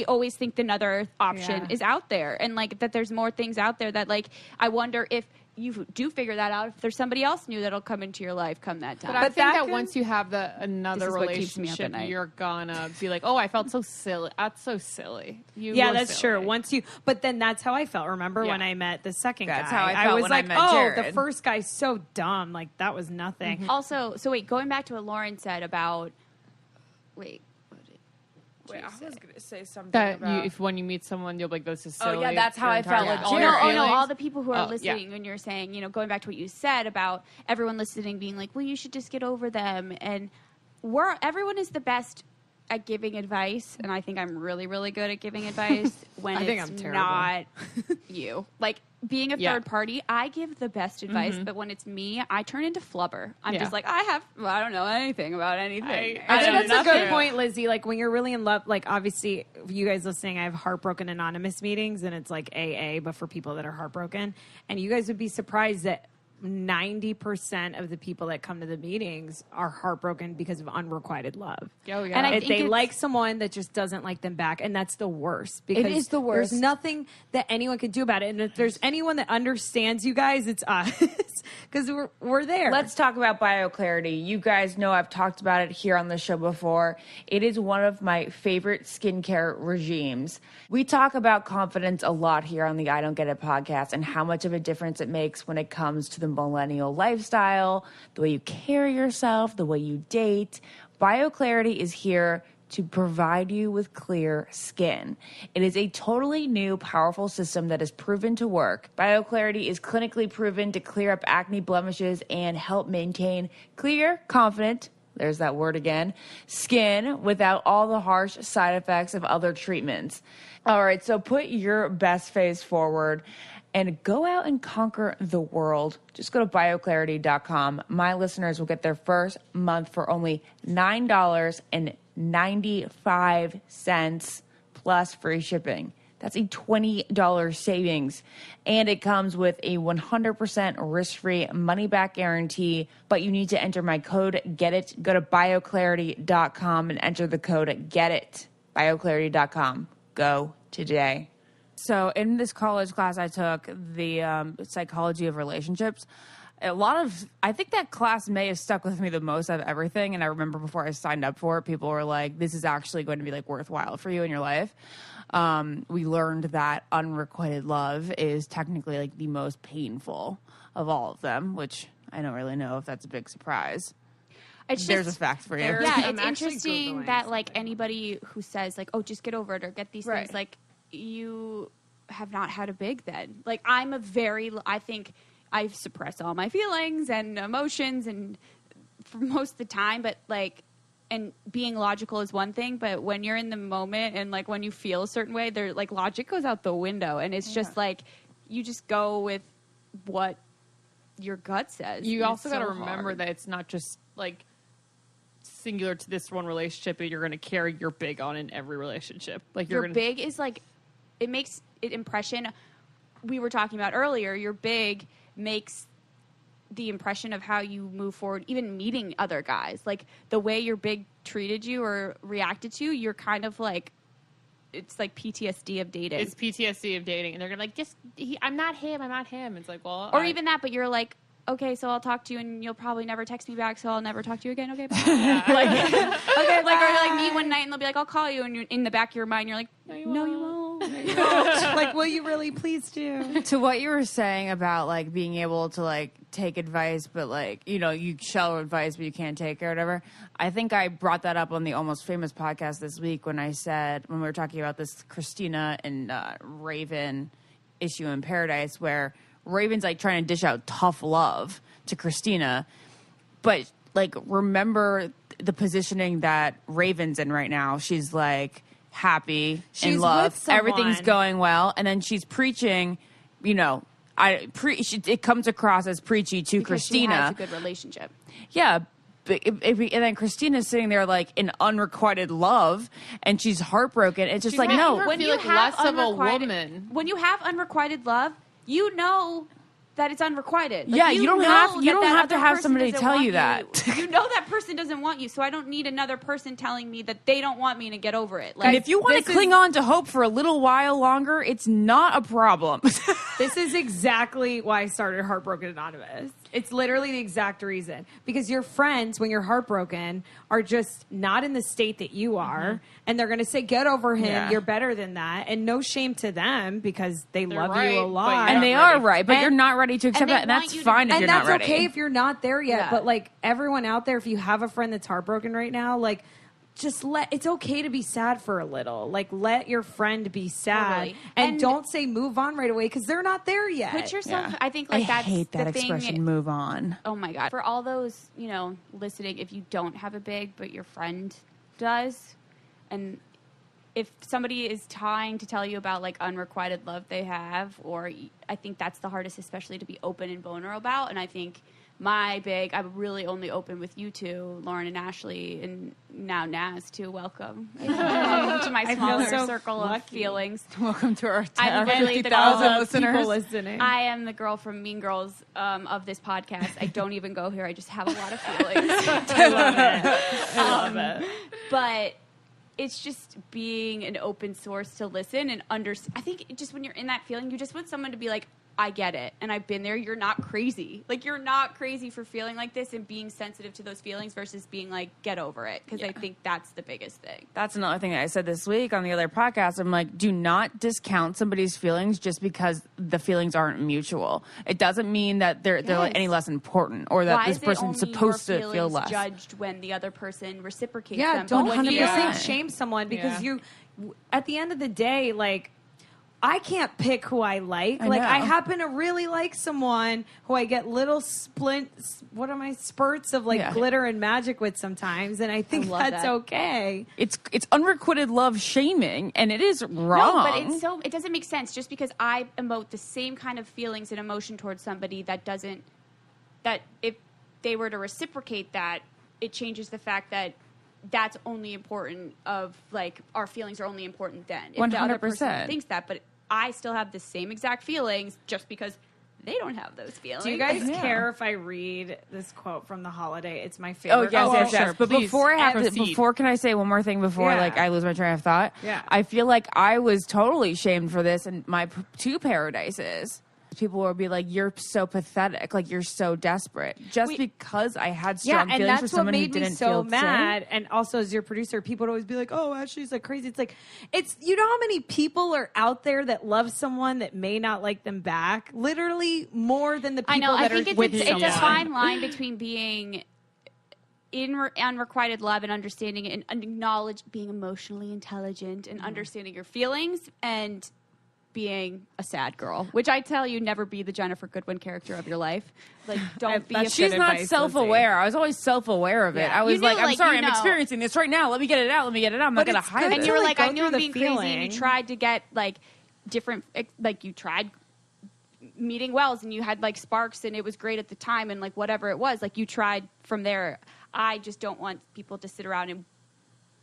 always think another option Yeah. is out there, and like that there's more things out there that, like, I wonder if you do figure that out, if there's somebody else new that'll come into your life come that time. But I think that that can- once you have another This is what keeps me up at relationship, night. you're gonna be like, oh, I felt so silly. That's so silly. Yeah, were that's silly. true. Once you, but then that's how I felt. Remember when Yeah. I met the second That's guy? how I felt was when I like, met oh, the Jared. first guy's so dumb. Like that was nothing. Also, so wait, going back to what Lauren said about Wait, I was going to say something That about... if when you meet someone, you'll be like, this is silly. Oh, yeah, that's how your I entire felt life. with All Jared. your no, oh no, feelings. all the people who are Oh, listening yeah. when you're saying, going back to what you said about everyone listening being like, well, you should just get over them. And everyone is the best at giving advice, and I think I'm really, really good at giving advice when I think it's I'm terrible. not you. Like, being a Yeah. third party, I give the best advice, but when it's me, I turn into flubber. I'm Yeah. just like, I don't know anything about anything. I I think know that's a nothing. good point, Lizzie. Like when you're really in love, like obviously you guys listening, I have Heartbroken Anonymous meetings and it's like AA, but for people that are heartbroken. And you guys would be surprised that 90% of the people that come to the meetings are heartbroken because of unrequited love. Oh, yeah. And I If think they it's- like someone that just doesn't like them back, and that's the worst. Because is the worst. There's nothing that anyone can do about it. And if there's anyone that understands you guys, it's us, because we're there. Let's talk about BioClarity. You guys know I've talked about it here on the show before. It is one of my favorite skincare regimes. We talk about confidence a lot here on the I Don't Get It podcast and how much of a difference it makes when it comes to the millennial lifestyle, the way you carry yourself, the way you date. BioClarity is here to provide you with clear skin. It is a totally new, powerful system that is proven to work. BioClarity is clinically proven to clear up acne blemishes and help maintain clear, confident, there's that word again, skin without all the harsh side effects of other treatments. All right, so put your best face forward and go out and conquer the world. Just go to bioclarity.com. My listeners will get their first month for only $9.95 plus free shipping. That's a $20 savings. And it comes with a 100% risk-free money-back guarantee. But you need to enter my code GETIT. Go to bioclarity.com and enter the code GETIT. bioclarity.com. Go today. So in this college class I took, the psychology of relationships, I think that class may have stuck with me the most out of everything. And I remember before I signed up for it, people were like, this is actually going to be like worthwhile for you in your life. We learned that unrequited love is technically like the most painful of all of them, which I don't really know if that's a big surprise. There's a fact for you. Yeah, it's interesting that like anybody who says like, oh, just get over it or get these things, like you have not had a big then. Like I think I suppress all my feelings and emotions and for most of the time, but like, and being logical is one thing, but when you're in the moment and like when you feel a certain way, there like logic goes out the window and it's just like, you just go with what your gut says. You also got to remember that it's not just like singular to this one relationship, but you're going to carry your big on in every relationship. Like your big is like, it makes it impression. We were talking about earlier, your big makes the impression of how you move forward, even meeting other guys. Like the way your big treated you or reacted to you, you're kind of like, it's like PTSD of dating. It's PTSD of dating. And they're going to like, I'm not him. It's like, well. Or even that, but you're like, okay, so I'll talk to you and you'll probably never text me back, so I'll never talk to you again. Okay, bye. Like, okay, like, or like me one night and they'll be like, I'll call you. And you're in the back of your mind, you're like, no, you won't. Like, will you really please do? To what you were saying about like being able to like take advice, but like, you know, you shall advice, but you can't take it or whatever. I think I brought that up on the Almost Famous podcast this week when we were talking about this Christina and Raven issue in Paradise where Raven's like trying to dish out tough love to Christina, but like remember the positioning that Raven's in right now. She's like happy, she's in love, with someone. everything's going well, and then she's preaching. You know, it comes across as preachy to because Christina. She has a good relationship. Yeah. And then Christina's sitting there like in unrequited love, and she's heartbroken. It's just like no. When you have less of a woman, when you have unrequited love, you know that it's unrequited. Like, yeah, you don't have to have somebody tell you that. You know that person doesn't want you, so I don't need another person telling me that they don't want me to get over it. Like, and if you want to cling on to hope for a little while longer, it's not a problem. This is exactly why I started Heartbroken Anonymous. It's literally the exact reason. Because your friends, when you're heartbroken, are just not in the state that you are. And they're going to say, get over him. Yeah. You're better than that. And no shame to them because they're love right, you a lot. And they are right, but you're not ready to accept that. And that's fine if you're not ready. And that's okay if you're not there yet. Yeah. But like everyone out there, if you have a friend that's heartbroken right now, like just it's okay to be sad for a little. Like let your friend be sad. Totally. And don't say move on right away because they're not there yet. Put yourself, I think like that's hate that the expression, thing. Move on. Oh my God. For all those, listening, if you don't have a big, but your friend does, and if somebody is trying to tell you about like unrequited love they have, or I think that's the hardest, especially to be open and vulnerable about. And I think I'm really only open with you two, Lauren and Ashley, and now Naz too. Welcome to my smaller circle of feelings. Welcome to our 50,000 listeners. Listening. I am the girl from Mean Girls of this podcast. I don't even go here. I just have a lot of feelings. I love it. But it's just being an open source to listen and understand. I think just when you're in that feeling, you just want someone to be like, I get it, and I've been there. You're not crazy. Like, you're not crazy for feeling like this and being sensitive to those feelings versus being like, get over it. Because I think that's the biggest thing. That's another thing that I said this week on the other podcast. I'm like, do not discount somebody's feelings just because the feelings aren't mutual. It doesn't mean that they're like any less important or that this person's supposed to feel less. Judged when the other person reciprocates them. Don't 100% shame someone because you, at the end of the day, like, I can't pick who I like. I happen to really like someone who I get little spurts of like glitter and magic with sometimes, and I think that's okay. It's unrequited love shaming, and it is wrong. No, but it doesn't make sense. Just because I emote the same kind of feelings and emotion towards somebody, that if they were to reciprocate that, it changes the fact that that's only important of like our feelings are only important then. If 100%. the other person thinks that, but I still have the same exact feelings just because they don't have those feelings. Do you guys care if I read this quote from The Holiday? It's my favorite. Oh, yes. Sure, But please. before, can I say one more thing before I lose my train of thought? Yeah. I feel like I was totally shamed for this in my two paradises. People will be like, "You're so pathetic, like you're so desperate," just because I had strong and feelings for that's what someone who made me didn't so feel mad. And also, as your producer, people would always be like, "Oh, Ashley's like crazy." It's you know how many people are out there that love someone that may not like them back, literally more than the people I know. that I think are with it's someone. a fine line between being in unrequited love and understanding it and being emotionally intelligent and understanding your feelings and being a sad girl, which I tell you, never be the Jennifer Goodwin character of your life. Like, don't be. She's not self-aware. I was always self-aware of it. I was like, I'm sorry, I'm experiencing this right now. Let me get it out. I'm not going to hide it. And you were like, I knew I'm the being feeling. crazy. And you tried to get like different, like you tried meeting Wells and you had like sparks and it was great at the time and like whatever it was, like you tried from there. I just don't want people to sit around and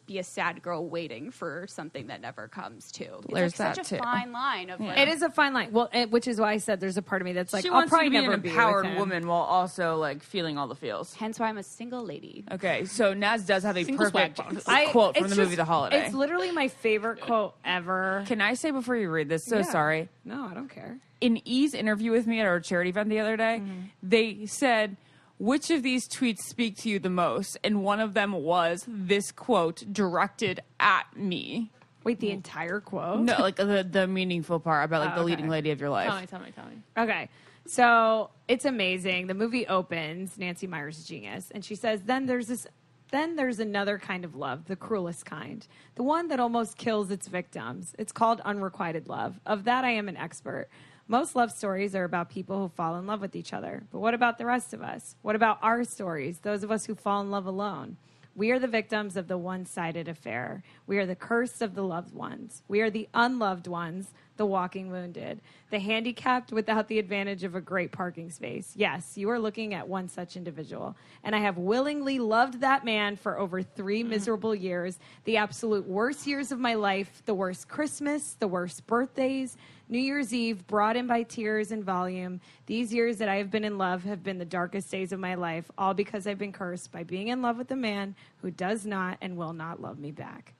be a sad girl waiting for something that never comes to. It's There's like that such a too. fine line of like, It is a fine line. Well, which is why I said there's a part of me that's like, she I'll wants probably to be never an be empowered with him. woman while also like feeling all the feels. hence why I'm a single lady. Okay, so Naz does have a Single perfect swag box. quote from It's the movie just- The Holiday. It's literally my favorite quote ever. Can I say before you read this? So Yeah. sorry. No, I don't care. In E's interview with me at our charity event the other day, they said, which of these tweets speak to you the most? And one of them was this quote directed at me. Wait, the entire quote? No, like the meaningful part about like the okay. leading lady of your life. Tell me. Okay. So it's amazing. The movie opens, Nancy Meyer's genius, and she says, then there's another kind of love, the cruelest kind, the one that almost kills its victims. It's called unrequited love. Of that, I am an expert. Most love stories are about people who fall in love with each other. But what about the rest of us? What about our stories, those of us who fall in love alone? We are the victims of the one-sided affair. We are the curse of the loved ones. We are the unloved ones, the walking wounded, the handicapped without the advantage of a great parking space. Yes, you are looking at one such individual. And I have willingly loved that man for over 3 miserable years, the absolute worst years of my life, the worst Christmas, the worst birthdays, New Year's Eve, brought in by tears and volume. These years that I have been in love have been the darkest days of my life, all because I've been cursed by being in love with a man who does not and will not love me back.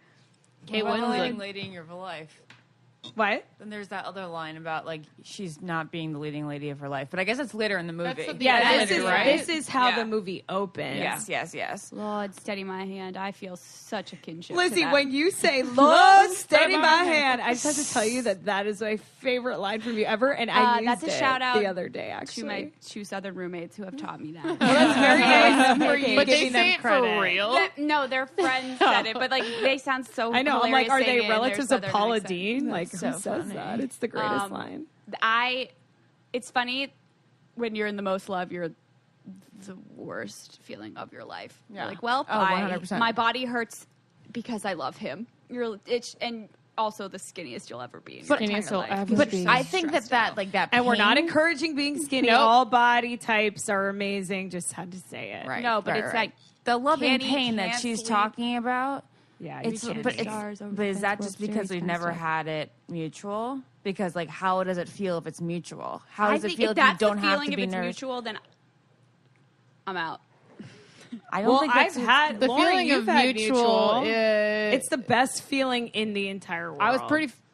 Okay, one leading lady in your life. What? Then there's that other line about like she's not being the leading lady of her life, but I guess it's later in the movie. That's the Yeah, end, right? this is how Yeah. the movie opens. Yes. Lord, steady my hand. I feel such a kinship. Lizzie, to that. when you say, Lord, steady my hand, I just have to tell you that is my favorite line from you ever, and I used that's a it shout out the other day, actually. to my 2 Southern roommates who have taught me that. That's very nice for you But they giving say them it credit. for real. Yeah, no, their friends said it, but like they sound so. I know. I'm like, hilarious are saying it they in their relatives of Southern Paula accent. Dean? Like, That's who so says funny. that? It's the greatest line. It's funny when you're in the most love, you're the worst feeling of your life. Yeah. You're like, well, 100%. my body hurts because I love him. And also the skinniest you'll ever be in your Skinniest entire you'll life. ever But be. I think that like that, And we're not pain- encouraging being skinny. Nope. All body types are amazing. Just had to say it. Right. No, but right, it's right. like the love and can't eat, pain that can't she's sleep. talking about. Yeah, It's you can't. but is that just because we've never had it mutual? Because like, how does it feel if it's mutual? How does it feel if you that's don't the have feeling to if be it's nourished? mutual? Then I'm out. I don't Well, think I've that's had The Lauren, feeling you've of had mutual. It's the best feeling in the entire world. I was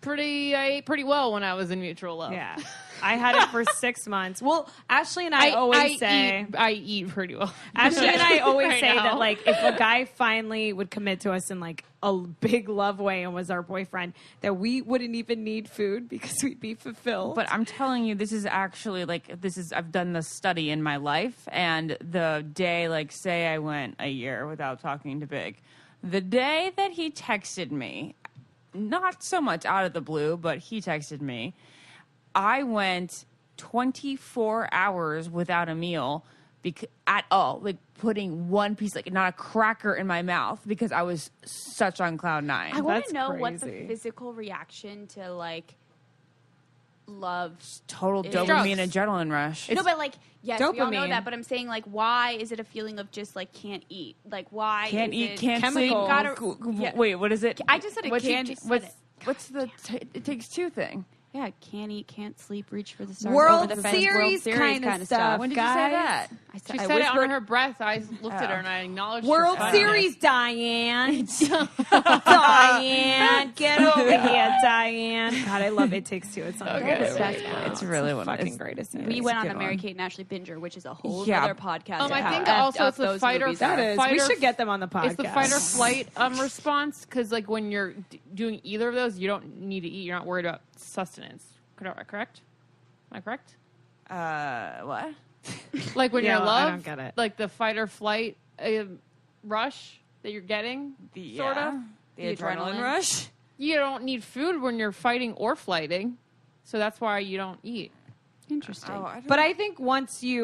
I ate pretty well when I was in mutual love. Yeah. I had it for 6 months. Well, Ashley and I always say I eat pretty well. Ashley and I always Right say now. that like if a guy finally would commit to us in like a big love way and was our boyfriend, that we wouldn't even need food because we'd be fulfilled. But I'm telling you, this is actually I've done this study in my life, and the day, like, say I went a year without talking to Big, the day that he texted me, not so much out of the blue, but he texted me, I went 24 hours without a meal at all, like putting one piece, like not a cracker in my mouth because I was such on cloud 9. I want That's to know what the crazy. physical reaction to like love Total It's dopamine drugs. adrenaline rush. no, but like, yes, we all know dopamine. that. But I'm saying, like, why is it a feeling of just like can't eat? Like, why Can't is eat, it can't chemical? sleep. Yeah. Wait, what is it? I just said it. What's Can't it- just said what's, it. what's the it takes two thing? Yeah, can't eat, can't sleep, reach for the stars. World over the fence, Series kind of stuff. When did you say Guys. that? I She I said it whispered, under her breath. I looked at her and I acknowledged World her Series, Diane. Diane, get over here, Diane. God, I love It Takes Two. It's on Okay. Hulu right It's now. It's really one of fucking it's- greatest. We movie. went a on good the Mary one. Kate and Ashley Binger, which is a whole Yeah. other podcast. I of think how also effed it's up the those fight or movies That are. is. Fight We or- should get them on the podcast. It's the fight or flight response because, like, when you're doing either of those, you don't need to eat. You're not worried about sustenance. Correct? Am I correct? What? Like when Yeah, you're in love, I don't get it. like the fight or flight rush that you're getting, sort of. The The adrenaline adrenaline. rush. You don't need food when you're fighting or flighting, so that's why you don't eat. Interesting. But I think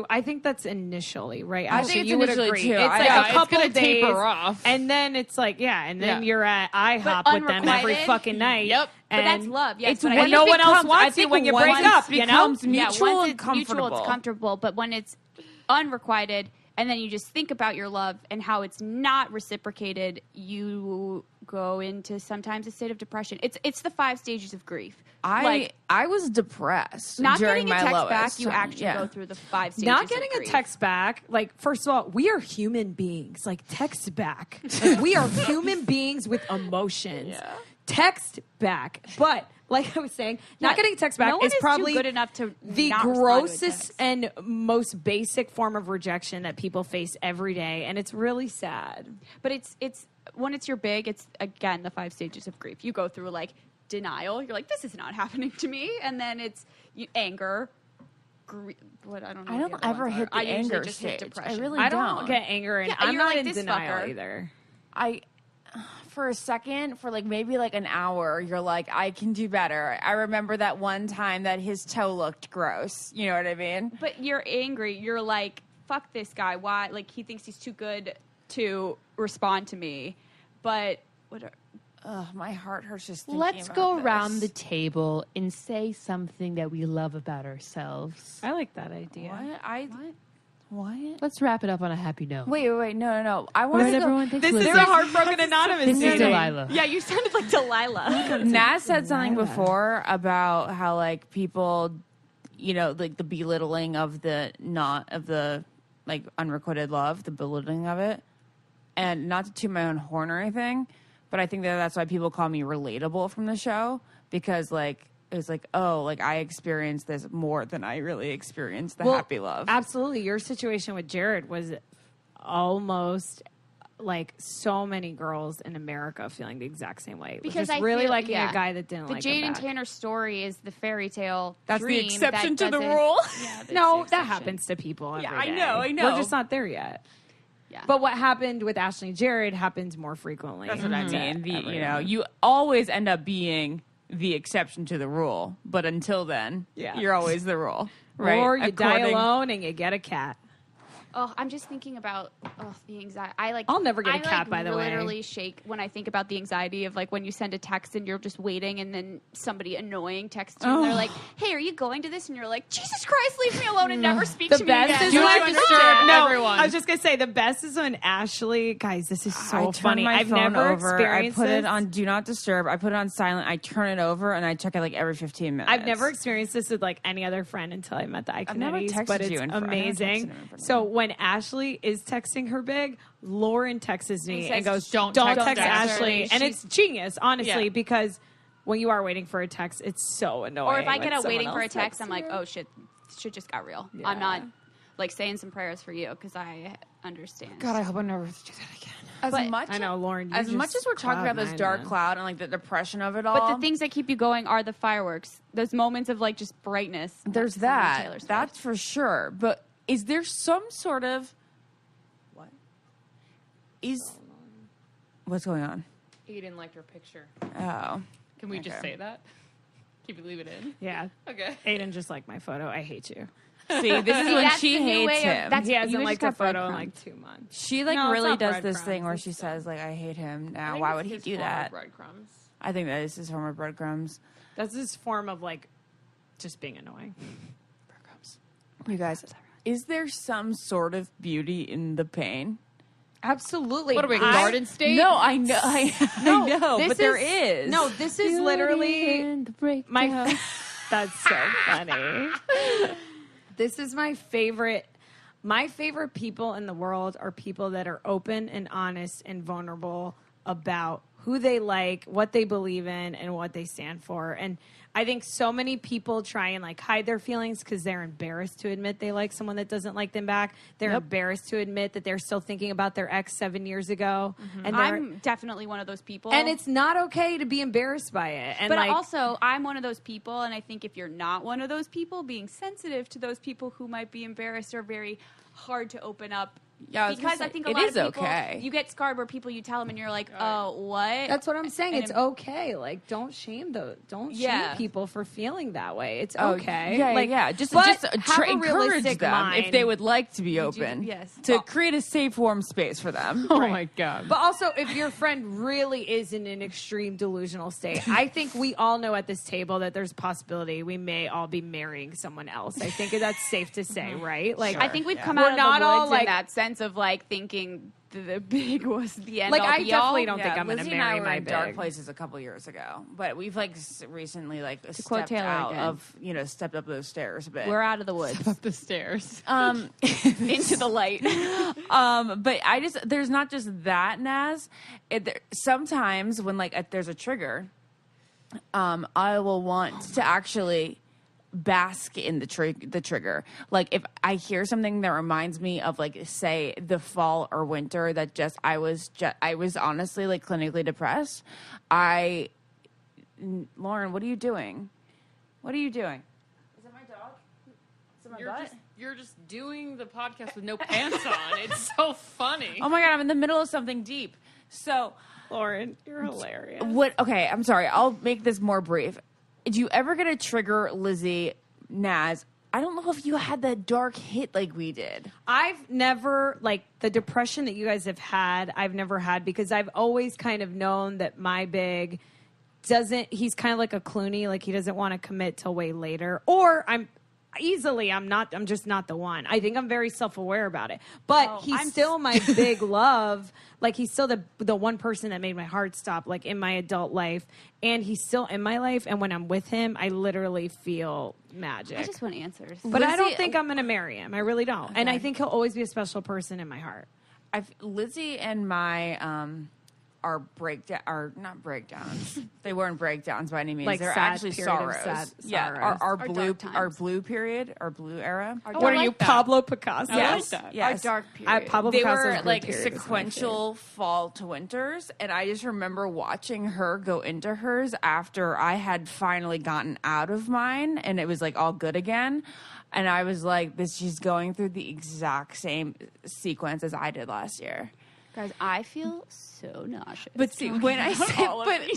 I think that's initially, right? I Ashley, think it's you would initially, agree. too. It's like Yeah, a it's couple gonna days, taper off. and then it's like, and then Yeah. you're at IHOP with them every unrequited? fucking night. Yep. But that's and love, yes. It's but I when think no it one else becomes- wants I you think when you once break it up, you know? becomes yeah, mutual once and it's comfortable. mutual, it's comfortable. But when it's unrequited, and then you just think about your love and how it's not reciprocated, you go into sometimes a state of depression. It's the 5 stages of grief. I was depressed Not during getting a my text lowest back, you time. actually Yeah. go through the 5 stages. Not of getting a grief. text back, like, first of all, we are human beings. Like, text back. Like, we are human beings with emotions. Yeah. Text back. But, like I was saying, not Yeah, getting text back no one is too probably good enough to the not respond to a grossest text. and most basic form of rejection that people face every day. And it's really sad. But it's when it's your big, it's again the 5 stages of grief. You go through like denial. You're like, this is not happening to me, and then it's anger. What I don't know. I what don't the other ever ones hit are. the I usually anger just hit stage. depression. I really I don't get anger, and Yeah, I'm you're not like, in this denial fucker. either. For a second, for like maybe like an hour, you're like, I can do better. I remember that one time that his toe looked gross. You know what I mean? But you're angry. You're like, fuck this guy. Why? Like he thinks he's too good to respond to me. But what? My heart hurts just thinking Let's about go this. around the table and say something that we love about ourselves. I like that idea. What? Let's wrap it up on a happy note. Wait. No. I All want right, to go. everyone. Thanks This for is a listening. heartbroken anonymous This is meeting. Delilah. Yeah, you sounded like Delilah. Naz said something before about how like people, you know, like the belittling of the like unrequited love, the belittling of it, and not to toot my own horn or anything, but I think that's why people call me relatable from the show because like it was like, oh, like I experienced this more than I really experienced the happy love. Absolutely. Your situation with Jared was almost like so many girls in America feeling the exact same way. It was Because just I really feel- liking yeah. a guy that didn't The like Jade him and back. Tanner story is the fairy tale. That's the dream exception that to the doesn't- rule. Yeah, that's No, the that exception. happens to people every Yeah, I day. know, I know. We're just not there yet. Yeah. But what happened with Ashley and Jared happens more frequently. That's what I to mean. You know, everyone. you always end up being the exception to the rule, but until then, Yeah. you're always the rule, right? Or you die According- alone and you get a cat. Oh, I'm just thinking about the anxiety. I'll never get a cat, like, by the way. literally shake when I think about the anxiety of like when you send a text and you're just waiting and then somebody annoying texts you and they're like, "Hey, are you going to this?" And you're like, "Jesus Christ, leave me alone and never speak The to me best again." is Do when not disturb everyone. I was just gonna say the best is when Ashley. Guys, this is I so turn funny. my I've phone never over. I experienced put it this. on Do Not Disturb. I put it on silent. I turn it over and I check it like every 15 minutes. I've never experienced this with like any other friend until I met the never Iaconettis, texted but it's you in front- I never texted amazing. him in front of So you. when Ashley is texting her big, Lauren texts me says, and goes, "Don't text text Ashley," her. and it's genius, honestly, Yeah. because when you are waiting for a text, it's so annoying. Or if I when get a someone waiting for a else text, texts I'm like, you. "Oh shit, just got real." Yeah. I'm not like saying some prayers for you because I understand. God, I hope I never do that again. As But- much I know, Lauren. as much as we're talking about this dark cloud. cloud and like the depression of it all, But the things that keep you going are the fireworks. Those moments of like just brightness. there's Not sounding that. Taylor Swift. That's for sure. But is there some sort of what's going on? Aiden liked her picture. Oh, Can we just Okay. say that? Keep it, leave it in. Yeah, Okay. Aiden just liked my photo. I hate you. see, this is when That's she the new hates way of- him. that's- He You hasn't just liked got a photo in breadcrumbs. like 2 months. She like No, it's really not does this breadcrumbs, thing where it's she just says like, "I hate him now. I think Why it's would he his do form of that?" Breadcrumbs. I think that is his form of breadcrumbs. That's this form of like just being annoying. You guys, is there some sort of beauty in the pain? Absolutely. What are we, Garden State? No, I know. I know, but there is. No, this is literally my... That's so funny. This is my favorite. My favorite people in the world are people that are open and honest and vulnerable about who they like, what they believe in, and what they stand for. And I think so many people try and like hide their feelings because they're embarrassed to admit they like someone that doesn't like them back. They're embarrassed to admit that they're still thinking about their ex 7 years ago. Mm-hmm. And I'm definitely one of those people. And it's not okay to be embarrassed by it. And but like, also, I'm one of those people, and I think if you're not one of those people, being sensitive to those people who might be embarrassed are very hard to open up. Yeah, because I think a it lot is of people, okay. you get scarred where people you tell them and you're like, oh, what? that's what I'm saying. And It's okay. Like, don't shame shame people for feeling that way. It's okay. Yeah, like, yeah. Just but have a encourage realistic them mind. if they would like to be open. yes. To create a safe, warm space for them. Oh my God. But also, if your friend really is in an extreme delusional state, I think we all know at this table that there's a possibility we may all be marrying someone else. I think that's safe to say, right? Like, I think we've come We're out of not the all, woods like- in that sense of like thinking the big was the end. Like, all I be definitely all. don't think I'm going to Lizzie and I marry were my in dark big. places a couple years ago, but we've like recently like quote stepped Taylor out again. of stepped up those stairs a bit. We're out of the woods Up the stairs. into the light. But there's not just that, Naz. Sometimes when like there's a trigger, I will want to actually bask in the trigger. Like if I hear something that reminds me of like say the fall or winter that I was honestly like clinically depressed. Lauren, what are you doing? What are you doing? Is it my dog? Is it my butt? You're just doing the podcast with no pants on. It's so funny. Oh my God, I'm in the middle of something deep. So Lauren, you're hilarious. okay, I'm sorry. I'll make this more brief. Did you ever get a trigger, Lizzie, Naz? I don't know if you had that dark hit like we did. I've never, like, the depression that you guys have had, I've never had because I've always kind of known that my big he's kind of like a Clooney, like he doesn't want to commit till way later. Or I'm just not the one. I think I'm very self-aware about it. But he's still my big love. Like, he's still the one person that made my heart stop, like, in my adult life. And he's still in my life. And when I'm with him, I literally feel magic. I just want answers. But I don't think I'm going to marry him. I really don't. Okay. And I think he'll always be a special person in my heart. Lizzie and my our not breakdowns. They weren't breakdowns by any means. Like they're sad actually period of sorrows. sorrows. Our Our blue dark times. our blue period, our blue era. Our What dark- are you, like that. Pablo Picasso? Yes, like that. yes. Our dark period. Pablo They Picasso's were blue like period was my sequential fall to winters, and I just remember watching her go into hers after I had finally gotten out of mine, and it was like all good again. And I was like, she's going through the exact same sequence as I did last year. Guys, I feel so nauseous. But see, when I say,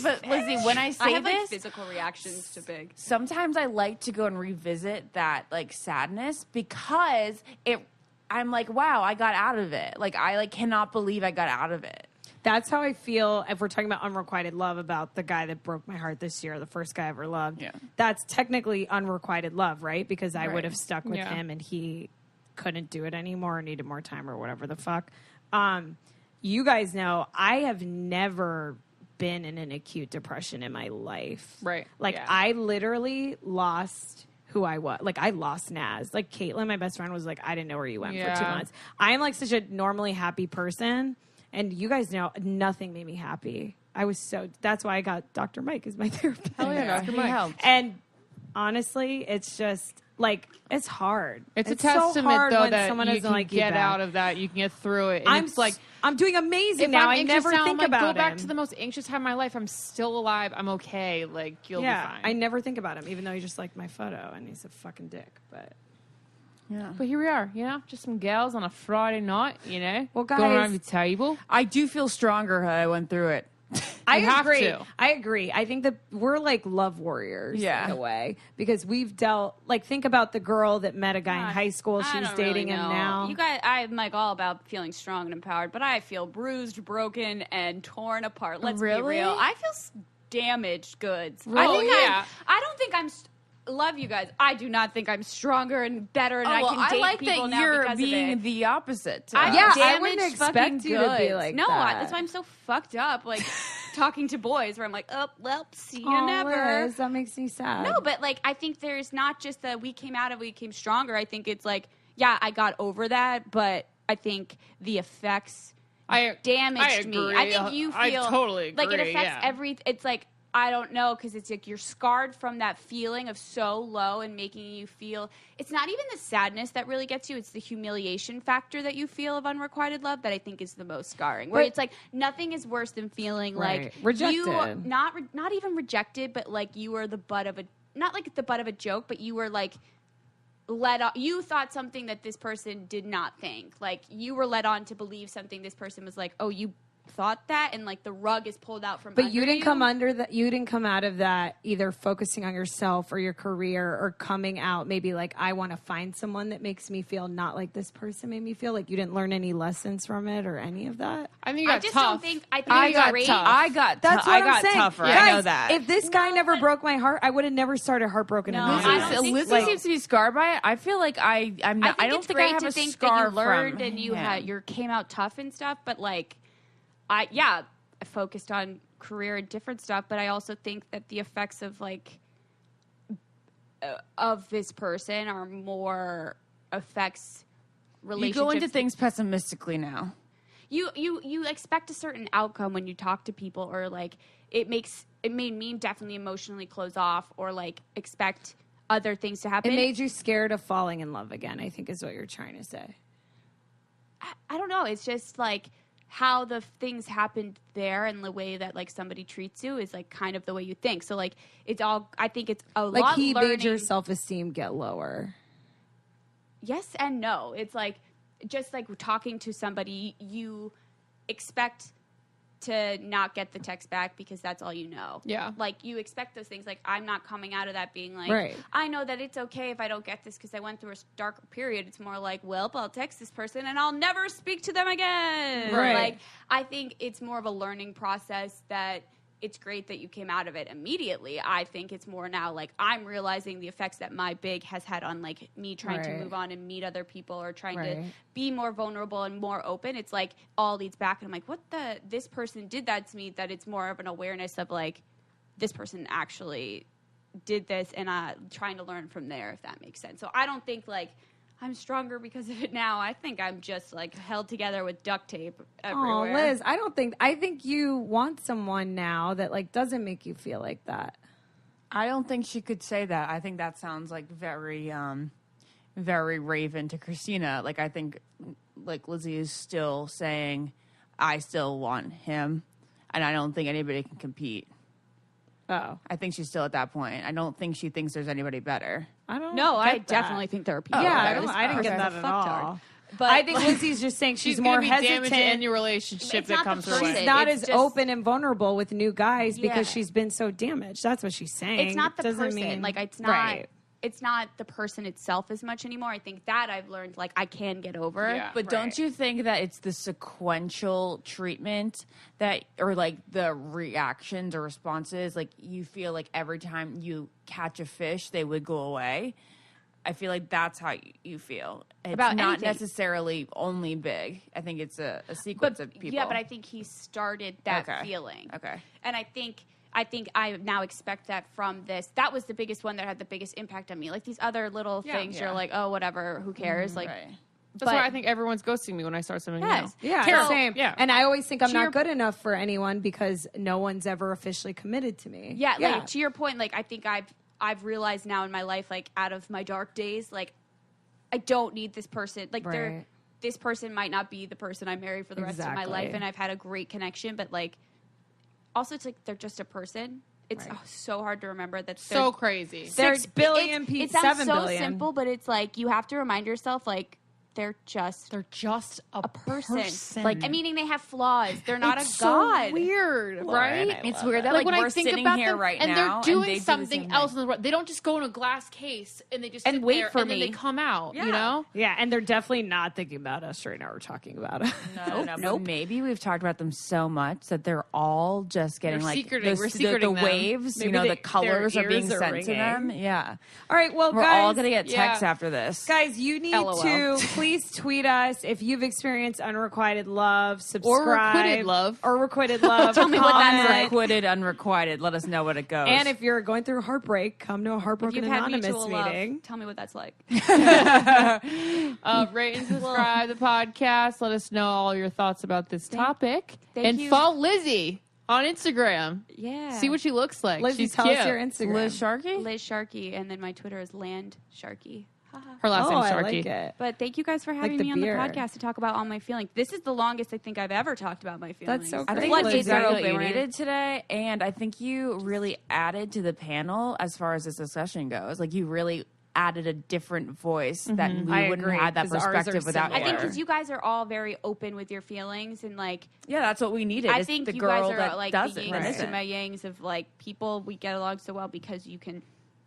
but Lizzie, when I say I have like this, physical reactions to big. sometimes I like to go and revisit that like sadness because I'm like, wow, I got out of it. Like I cannot believe I got out of it. That's how I feel if we're talking about unrequited love about the guy that broke my heart this year, the first guy I ever loved. Yeah. That's technically unrequited love, right? Because I Right. would have stuck with Yeah. him and he couldn't do it anymore or needed more time or whatever the fuck. You guys know I have never been in an acute depression in my life. Right. Like Yeah. I literally lost who I was. Like I lost Naz. Like Caitlin, my best friend, was like, I didn't know where you went for 2 Yeah. months. I am like such a normally happy person. And you guys know nothing made me happy. That's why I got Dr. Mike as my therapist. Hell yeah, Dr. He Mike. helped. And honestly, it's just like, it's hard. It's a so testament, hard though, when that someone you doesn't can like you get back. out of that. You can get through it. And I'm it's like, I'm doing amazing if now. I'm I anxious never now, think I'm like, about go back him. to the most anxious time of my life. I'm still alive. I'm okay. Like, you'll be fine. I never think about him, even though he just liked my photo and he's a fucking dick. But Yeah. But here we are, just some gals on a Friday night, Well, going guys- around the table. I do feel stronger that I went through it. I You have agree. to. I agree. I think that we're like love warriors Yeah. in a way because we've dealt. Like, think about the girl that met a guy in high school. I She's don't dating really him know. now. You guys, I'm like all about feeling strong and empowered, but I feel bruised, broken, and torn apart. Let's be Really? real. I feel damaged goods. Really? I don't think I'm love you guys. I do not think I'm stronger and better, and I can date like people that now you're because being of it. the opposite. I wouldn't expect you to be like no, that. that's why I'm so fucked up. Like talking to boys, where I'm like, oh, well, see you never. Liz, that makes me sad. No, but like I think there's not just that we came out of it, we came stronger. I think it's like, yeah, I got over that, but I think the effects damaged me. I think you feel I totally agree, like it affects every. It's like I don't know, because it's like you're scarred from that feeling of so low and making you feel. It's not even the sadness that really gets you; it's the humiliation factor that you feel of unrequited love that I think is the most scarring. Where it's like nothing is worse than feeling like rejected. You not even rejected, but like you were the butt of a not like the butt of a joke, but you were like. Led on, you thought something that this person did not think. Like you were led on to believe something this person was like, oh, you thought that, and like the rug is pulled out from. But you didn't come under that. You didn't come out of that either focusing on yourself or your career, or coming out maybe like I want to find someone that makes me feel not like this person made me feel. Like you didn't learn any lessons from it or any of that. I think you got I just tough. don't think. I think I got tough. I got That's what I I'm got saying. tougher. Guys, I know that. If this guy never broke my heart, I would have never started Heartbroken. No, Anonymous. I don't think Lizzie so. seems to be scarred by it. I feel like I'm not. I don't it's think great I have to a think scar that you learned from and you him. you came out tough and stuff. But like, I focused on career and different stuff, but I also think that the effects of like of this person are more affects relationships. You go into things pessimistically now. You expect a certain outcome when you talk to people, or like it made me definitely emotionally close off, or like expect other things to happen. It made you scared of falling in love again, I think is what you're trying to say. I don't know. It's just like how the things happened there, and the way that like somebody treats you is like kind of the way you think. So like it's all. I think it's a Like lot. he learning. made your self-esteem get lower. Yes and no. It's like just like talking to somebody, you expect to not get the text back because that's all you know. Yeah. Like you expect those things. Like I'm not coming out of that being like, Right. I know that it's okay if I don't get this because I went through a darker period. It's more like, well, I'll text this person and I'll never speak to them again. Right. Like I think it's more of a learning process that it's great that you came out of it immediately. I think it's more now like I'm realizing the effects that my big has had on like me trying to move on and meet other people, or trying to be more vulnerable and more open. It's like all leads back, and I'm like, this person did that to me, that it's more of an awareness of like this person actually did this, and trying to learn from there, if that makes sense. So I don't think like I'm stronger because of it now. I think I'm just like held together with duct tape everywhere. Oh, Liz, I think you want someone now that like doesn't make you feel like that. I don't think she could say that. I think that sounds like very, very Raven to Christina. Like I think, like Lizzie is still saying, I still want him, and I don't think anybody can compete. Oh, I think she's still at that point. I don't think she thinks there's anybody better. I don't. No, I get that. definitely think there are people. Yeah, out there. I didn't get that at all. Fucktard. But I think Lizzie's just saying she's more gonna be hesitant. damaging any relationship It's that not the comes her person. way. She's not It's as just- open and vulnerable with new guys because Yeah. she's been so damaged. That's what she's saying. It's not the Doesn't person. mean- Like it's not. Right. It's not the person itself as much anymore. I think that I've learned. Like I can get over. Yeah. But don't you think that it's the sequential treatment that, or like the reactions or responses, like you feel like every time you catch a fish, they would go away? I feel like that's how you feel. It's About not anything. necessarily only Big. I think it's a sequence of people. Yeah, but I think he started that Okay. feeling. Okay. And I think I now expect that from this. That was the biggest one that had the biggest impact on me. Like these other little things, Yeah. you're like, oh, whatever, who cares? Like, Right. That's why I think everyone's ghosting me when I start something Yes. new. Yeah, Carol, same. yeah. And I always think I'm To your- not good enough for anyone because no one's ever officially committed to me. yeah, like to your point, like I think I've realized now in my life, like out of my dark days, like I don't need this person. Like Right. this person might not be the person I marry for the rest of my Exactly. life, and I've had a great connection, but like also it's like they're just a person. It's so hard to remember that So they're crazy. There's billion it people, sounds 7 so billion. simple, but it's like you have to remind yourself, like they're just a person. Like, meaning they have flaws. They're not a god. So weird, right? It's weird that like when we're I think sitting about here them, right and now they're doing and something else in the world. They don't just go in a glass case and they just and sit wait there for and me. then they come out. Yeah. You know? Yeah, and they're definitely not thinking about us right now. We're talking about it. No. But maybe we've talked about them so much that they're all just getting We're like secreting the them. waves. Maybe the their colors are being ears are sent to them. ringing. Yeah. All right, well, We're guys, all gonna get texts after this. Guys, you need LOL. to please tweet us if you've experienced unrequited love, subscribe. Or requited love. Or requited love. Tell me what that's like. Unrequited, unrequited. Let us know what it goes. And if you're going through heartbreak, come to a If Heartbroken you've had Anonymous mutual meeting. love, tell me what that's like. Rate and subscribe the podcast. Let us know all your thoughts about this topic. thank and you. follow Lizzie on Instagram. Yeah. See what she looks like. Lizzie, She's tell cute. us your Instagram. Liz Sharkey? Liz Sharkey, and then my Twitter is Land Sharkey. Her last name's I Sharkey. like it. But thank you guys for having the me on the beer. podcast to talk about all my feelings. This is the longest I think I've ever talked about my feelings. That's so I great. think Floodgates that's exactly are what you open. needed today, and I think you really added to the panel as far as this discussion goes. Like you really added a different voice that we I wouldn't agree, have had that 'cause ours are perspective without similar. I think you. because you guys are all very open with your feelings and like Yeah, that's what we needed. I is think the you girl guys are that like does the it. yings Right. and my yangs of like people we get along so well because you can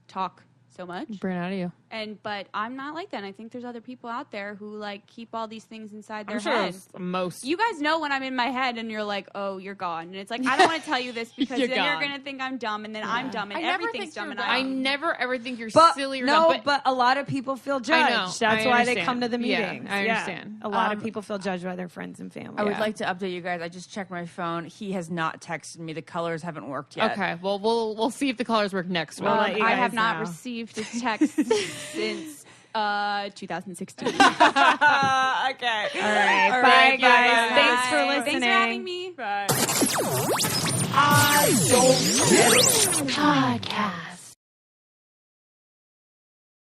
talk so much. Bring it out of you. But I'm not like that. And I think there's other people out there who like keep all these things inside their I'm sure head. most. You guys know when I'm in my head and you're like, oh, you're gone. And it's like, I don't want to tell you this because You're then gone. you're going to think I'm dumb and then I'm dumb and I never everything's think you're dumb and dumb. I'm I never ever think you're But silly or no, dumb. but a lot of people feel judged. I know. That's I why they understand. come to the Yeah, meetings. I understand. A lot of people feel judged by their friends and family. I would like to update you guys. I just checked my phone. He has not texted me. The colors haven't worked yet. Okay, well, we'll see if the colors work next week. We'll let you I guys have not know. received a text since 2016. Okay. All right. Bye, Thank you, guys. guys. Thanks for listening. Thanks for having me. Bye. I don't get it. Podcast.